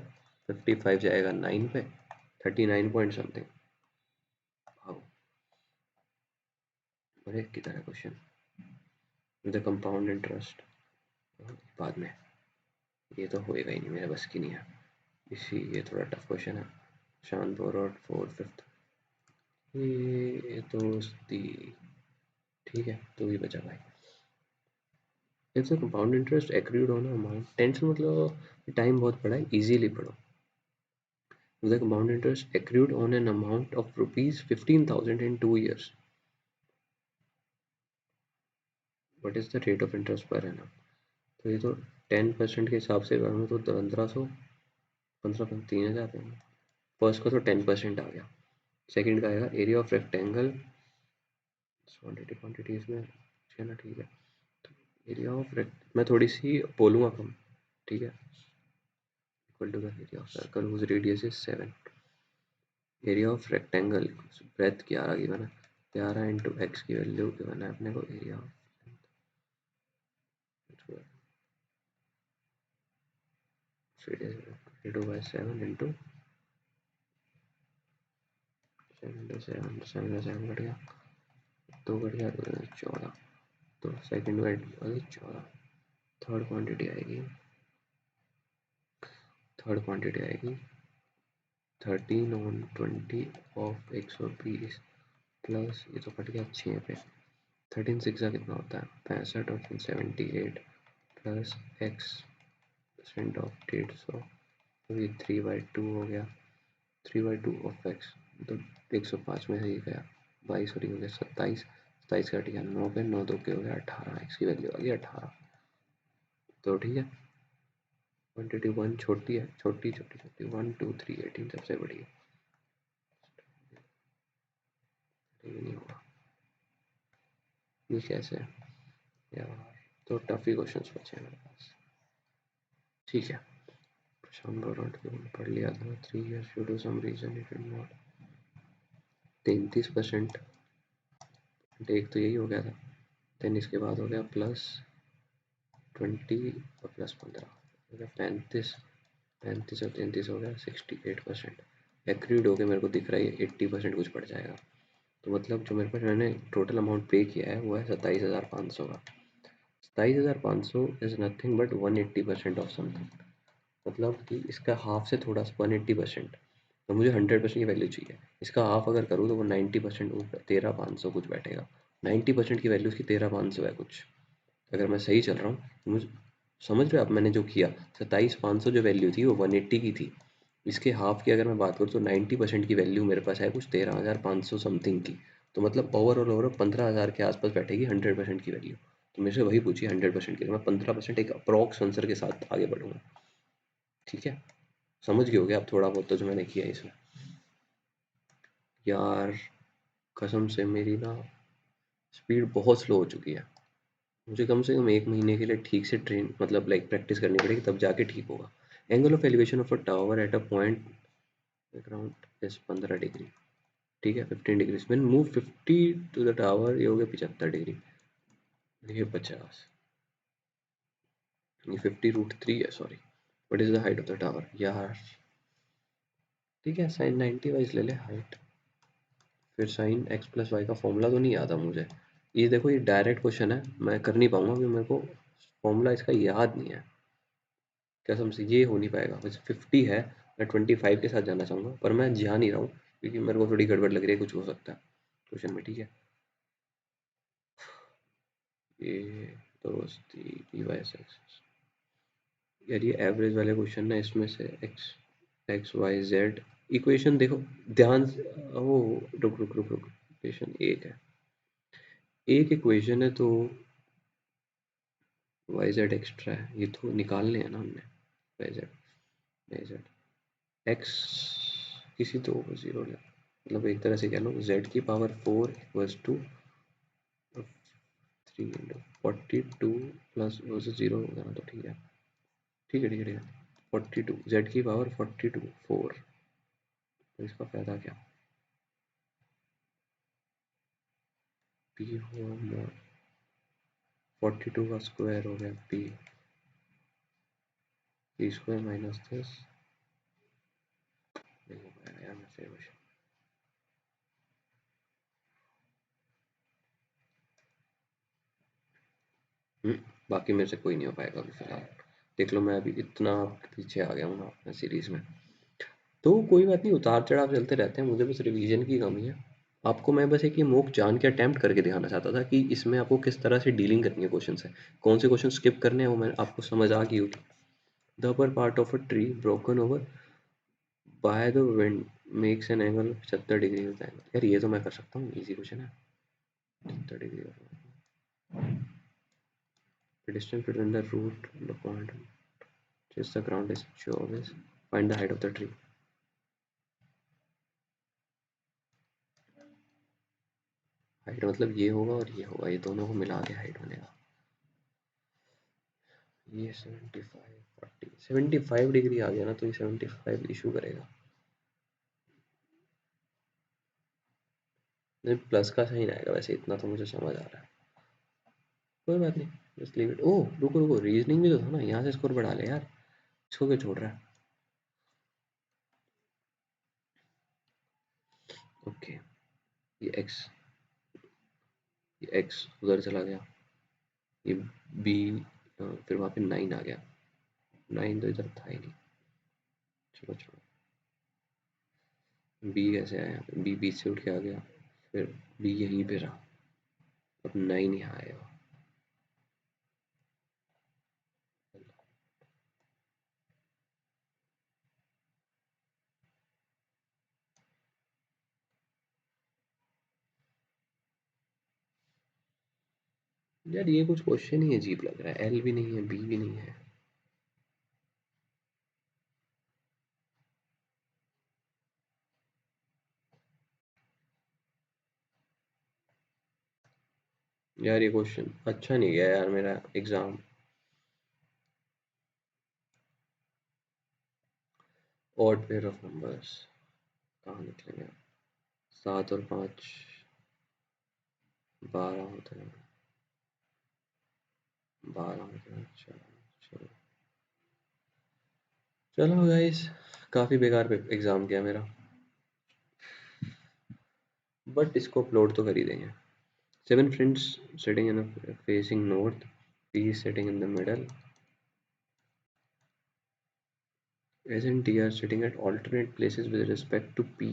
55 जाएगा 9 पे, 39 पॉइंट समथिंग। हाँ, बड़े किधर है क्वेश्चन, द कंपाउंड इंटरेस्ट, बाद में, ये तो होएगा ही नहीं, मेरे बस की नहीं है। इसी ये थोड़ा टफ क्वेश्चन है। शानपुर और 4/5 ये दोस्ती, ठीक है तो भी बचा भाई। It's a compound interest accrued on amount, tension मतलब टाइम बहुत पड़ा है, इजीली पढ़ो। The compound interest accrued on an amount of rupees 15,000 in 2 years. What is the rate of interest per annum? तो ये तो 10% के हिसाब से हमें तो 1500 15 3000 है। फर्स्ट का तो 10% आ गया, सेकंड का आएगा area of rectangle, quantity quantity इसमें ना, ठीक है। एरिया ऑफ मैं थोड़ी सी बोलूँगा कम, ठीक है, equal to the area of circle whose radius is 7, area of rectangle breadth 11 की बना, 11 इंटू एक्स की वैल्यू गिवन है अपने को, area of divided by 7 into 7 cut गया, 2 कट गया 14, तो सेकंड वाइड 14, थर्ड क्वांटिटी आएगी, थर्ड क्वांटिटी आएगी 13/20 ऑफ 120 प्लस ये तो कट गया 6 पे, 13 6 का कितना होता है 65 और 78 प्लस x% ऑफ 150 तो ये 3/2 हो गया, 3/2 ऑफ एक्स, तो 105 में से ये गया 22 और ये हो गया 27, 27 कट गया 9 पे, 9 2 के हो गया 18, एक्स की वैल्यू आ गई 18। तो ठीक है, क्वान्टिटी 1 छोटी है, छोटी छोटी छोटी 1 2 3 18 सबसे बड़ी है, ये नहीं होगा, ये कैसे है यार, तो टफ ही क्वेश्चंस बचे हैं मेरे पास। ठीक है, प्रशांत बराड़ को पढ़ लिया था, 3 years you do some reason if you not 33%, एक तो यही हो गया था, देन इसके बाद हो गया +20 और +15 हो गया 35, 35 और 33 हो गया 68%, एक्रीड हो गया, मेरे को दिख रहा है 80% कुछ पड़ जाएगा। तो मतलब जो मेरे पास मैंने टोटल अमाउंट पे किया है वो है 27,500 का। 27,500 is nothing but 180% of something, मतलब कि इसका हाफ से थोड़ा सा 180%, तो मुझे 100% की वैल्यू चाहिए, इसका हाफ अगर करूँ तो वो 90% 13,500 कुछ बैठेगा, 90% की वैल्यू उसकी 13,500 है कुछ, अगर मैं सही चल रहा हूँ तो मुझे समझ रहे हो आप, मैंने जो किया 27,500 जो वैल्यू थी वो 180 की थी, इसके हाफ की अगर मैं बात करूँ तो 90% की वैल्यू मेरे पास है कुछ 13,500 समथिंग की, तो मतलब ओवरऑल 15,000 के आसपास बैठेगी 100% की वैल्यू। तो मेरे से वही पूछी 100% की, तो मैं 15% एक अप्रॉक्स आंसर के साथ आगे बढ़ूंगा। ठीक है, समझ गए होगे आप थोड़ा बहुत तो जो मैंने किया इसमें। यार कसम से मेरी ना स्पीड बहुत स्लो हो चुकी है, मुझे कम से कम 1 महीने के लिए ठीक से ट्रेन मतलब लाइक प्रैक्टिस करनी पड़ेगी तब जाके ठीक होगा। Angle of elevation of a tower at a point around is 15 degree, ठीक है 15 degree, when move 50 to the tower ये हो गया 75 डिग्री, ये 50, ये 50√3 है sorry, what is the height of the tower यार, ठीक है साइन 90 वाइज ले ले हाइट, फिर साइन x प्लस वाई का फॉर्मूला तो नहीं याद है मुझे, ये देखो ये डायरेक्ट क्वेश्चन है, मैं कर नहीं पाऊंगा क्योंकि मेरे को फॉर्मूला इसका याद नहीं है, कसम से ये हो नहीं पाएगा, वैसे 50 है, मैं 25 के साथ जाना चाहूँगा पर मैं जा नहीं रहा हूँ क्योंकि मेरे को थोड़ी गड़बड़ लग रही है, कुछ हो सकता है क्वेश्चन में। ठीक है, ये दोस्ती पी वाई एस एक्स, यार ये एवरेज वाले क्वेश्चन ना, इसमें से X X Y Z equation देखो ध्यान से, वो रुक रुक रुक रुक, इक्वेशन एक है, एक इक्वेशन है तो वाई जेड एक्स्ट्रा है, ये तो निकालने हैं ना हमने, वाई जेड एक्स किसी तो जीरो है, मतलब एक तरह से कह लो z की power 4 equals to 3 into 42 plus वो से जीरो होगा ना, तो ठीक है ठीक है ठीक है ठीक है, 42 z की पावर 42 4, तो इसका फायदा क्या, पी फोर मोर 42 का स्क्वायर हो गया पी, पी स्क्वायर माइनस 10, नहीं हो पाएगा यार मेरे से बाकी मेरे से कोई नहीं हो पाएगा अभी फिलहाल, देख लो मैं अभी इतना पीछे आ गया हूँ ना अपने सीरीज में, तो कोई बात नहीं, उतार चढ़ाव चलते रहते हैं, मुझे बस रिवीजन की कमी है। आपको मैं बस एक ये मॉक जान के अटेम्प्ट करके दिखाना चाहता था कि इसमें आपको किस तरह से डीलिंग करनी है क्वेश्चन से, कौन से क्वेश्चन स्किप करने हैं वो मैं आपको समझ आ गई होगी। The upper part of a tree broken over by the wind makes an angle 75 degree होता है, यार ये तो मैं कर सकता हूँ, इजी क्वेश्चन है 75 degree, the distance between the root and the point just the ground is 24, find the height of the tree, height मतलब ये होगा और ये होगा, ये दोनों को मिला के हाइट बनेगा, ये 75 40 75 डिग्री आ गया ना, तो ये 75 इशू करेगा, नहीं प्लस का साइन आएगा वैसे, इतना तो मुझे समझ आ रहा है, कोई बात नहीं, जस्ट लीव इट। ओह रुको रुको, रीजनिंग भी तो था ना, यहाँ से स्कोर बढ़ा ले यार, इसको क्यों छोड़ रहा है। ओके, ये एक्स, ये एक्स उधर चला गया, ये बी, फिर वहाँ पे 9 आ गया, 9 तो इधर था ही नहीं, चलो छोड़ो, बी कैसे आया, बी बीच से उठ के आ गया, फिर बी यहीं पे रहा, अब 9 यहाँ आएगा, यार ये कुछ क्वेश्चन ही अजीब लग रहा है, एल भी नहीं है, बी भी नहीं है। यार ये क्वेश्चन अच्छा नहीं गया यार मेरा exam. Odd pair of numbers कहाँ निकलेंगे? 7 और 5 12 होते हैं, 12 होते हैं। अच्छा चलो चलो गाइस, काफ़ी बेकार एग्ज़ाम गया मेरा, बट इसको अपलोड तो कर ही देंगे। 7 friends sitting in a facing north, P is sitting in the middle, S and T are sitting at alternate places with respect to P.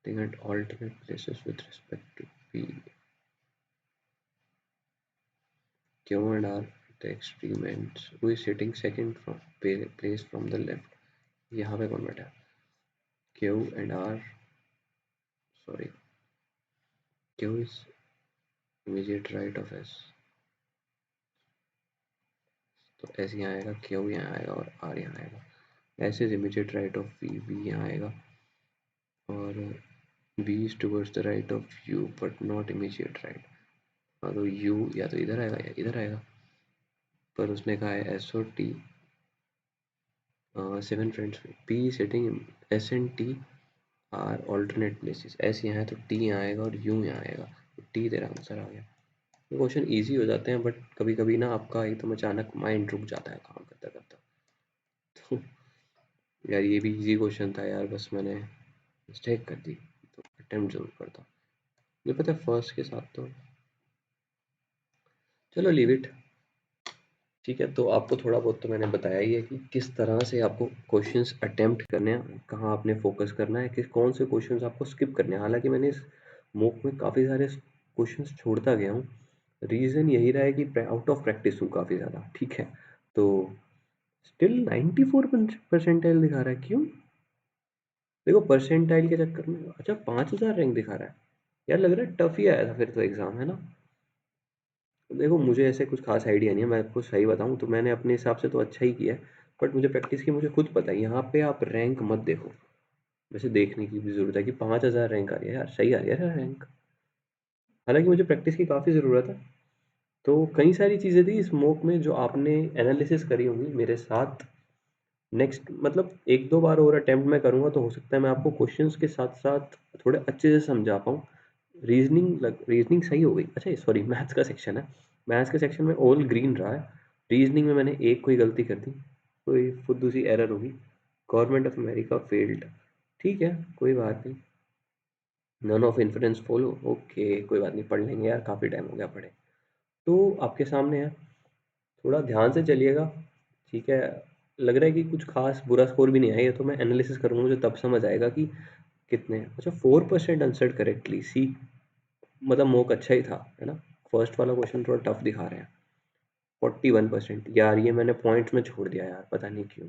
Sitting at alternate places with respect to P. Q and R the extreme ends. Who is sitting second from place from the left? यहाँ पे कौन बैठा है? Q and R, sorry, Q is immediate right of S. तो S यहाँ आएगा, Q यहाँ आएगा और R यहाँ आएगा। S is immediate right of V, V यहाँ आएगा और B is towards the right of U but not immediate right. हाँ तो U या तो इधर आएगा या इधर आएगा, पर उसने कहा है S और T 7 friends में P sitting S and T are alternate places. S यहाँ है तो T यहाँ आएगा और U यहाँ आएगा, तो T तेरा आंसर आ गया। ये क्वेश्चन ईजी हो जाते हैं, बट कभी कभी ना आपका एकदम अचानक माइंड रुक जाता है काम करता करता। तो यार ये भी इजी क्वेश्चन था यार, बस मैंने मिस्टेक कर दी, तो अटेम्प्ट जरूर करता। मुझे पता है फर्स्ट के साथ तो चलो लीव इट। ठीक है, तो आपको थोड़ा बहुत तो मैंने बताया ही है कि किस तरह से आपको क्वेश्चंस अटेम्प्ट करने हैं, कहाँ आपने फोकस करना है, किस कौन से क्वेश्चंस आपको स्किप करने हैं। हालांकि मैंने इस मॉक में काफ़ी सारे क्वेश्चंस छोड़ता गया हूँ, रीज़न यही रहा है कि आउट ऑफ प्रैक्टिस हूँ काफ़ी ज़्यादा। ठीक है, तो स्टिल 94 परसेंटाइल दिखा रहा है, क्यों? देखो परसेंटाइल के चक्कर में, अच्छा 5000 रैंक दिखा रहा है। यार लग रहा है टफ ही आया था फिर तो एग्ज़ाम, है ना? देखो मुझे ऐसे कुछ खास आइडिया नहीं है, मैं आपको सही बताऊं तो मैंने अपने हिसाब से तो अच्छा ही किया है, बट मुझे प्रैक्टिस की मुझे खुद पता है। यहाँ पे आप रैंक मत देखो, वैसे देखने की भी ज़रूरत है कि 5000 रैंक आ रही है यार, सही आ रही है यार रैंक। हालांकि मुझे प्रैक्टिस की काफ़ी ज़रूरत है। तो कई सारी चीज़ें थी इस मॉक में जो आपने एनालिसिस करी होंगी मेरे साथ। नेक्स्ट मतलब एक दो बार और अटेम्प्ट मैं करूँगा तो हो सकता है मैं आपको क्वेश्चंस के साथ साथ थोड़े अच्छे से समझा पाऊँ। रीजनिंग सही हो गई। अच्छा सॉरी, मैथ्स का सेक्शन है, मैथ्स के सेक्शन में ऑल ग्रीन रहा है। रीजनिंग में मैंने एक कोई गलती कर दी, कोई फुद्दू सी एरर होगी। गवर्नमेंट ऑफ अमेरिका फेल्ड, ठीक है कोई बात नहीं। None of influence follow, okay कोई बात नहीं, पढ़ लेंगे यार, काफ़ी टाइम हो गया पढ़े। तो आपके सामने है, थोड़ा ध्यान से चलिएगा। ठीक है, लग रहा है कि कुछ खास बुरा स्कोर भी नहीं आया, तो मैं एनालिसिस करूँगा, मुझे तब समझ आएगा कि कितने। अच्छा 4% आंसर्ड करेक्टली, सी मतलब मॉक अच्छा ही था, है ना? फर्स्ट वाला क्वेश्चन थोड़ा टफ दिखा रहे हैं। 41% यार, ये मैंने पॉइंट्स में छोड़ दिया यार, पता नहीं क्यों।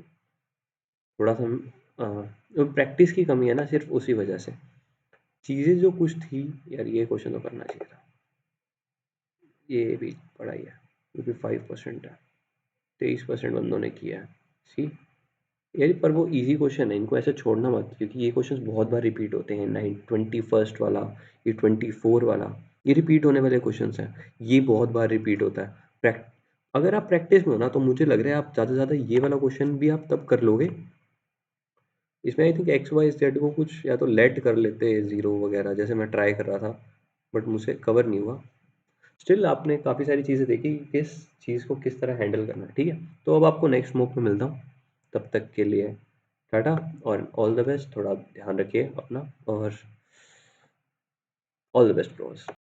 थोड़ा सा प्रैक्टिस की कमी है ना, सिर्फ उसी वजह से। चीज़ें जो कुछ थी यार, ये क्वेश्चन तो करना चाहिए था। ये भी पढ़ाई है, ये भी 5% है, 23% बंदों ने किया है। सी यार, पर वो इजी क्वेश्चन है, इनको ऐसे छोड़ना मत, क्योंकि ये क्वेश्चन बहुत बार रिपीट होते हैं। 21st वाला, ये 24 वाला, ये रिपीट होने वाले क्वेश्चन हैं। ये बहुत बार रिपीट होता है। अगर आप प्रैक्टिस में हो ना, तो मुझे लग रहा है आप ज़्यादा से ज़्यादा ये वाला क्वेश्चन भी आप तब कर लोगे। इसमें I think X Y Z को कुछ या तो लेट कर लेते, ज़ीरो वगैरह, जैसे मैं ट्राई कर रहा था, बट मुझसे कवर नहीं हुआ। स्टिल आपने काफ़ी सारी चीज़ें देखी, किस चीज़ को किस तरह हैंडल करना है। ठीक है, तो अब आपको नेक्स्ट मूव में मिलता हूँ, तब तक के लिए टाटा और ऑल द बेस्ट। थोड़ा ध्यान रखिए अपना, और ऑल द बेस्ट ब्रोस।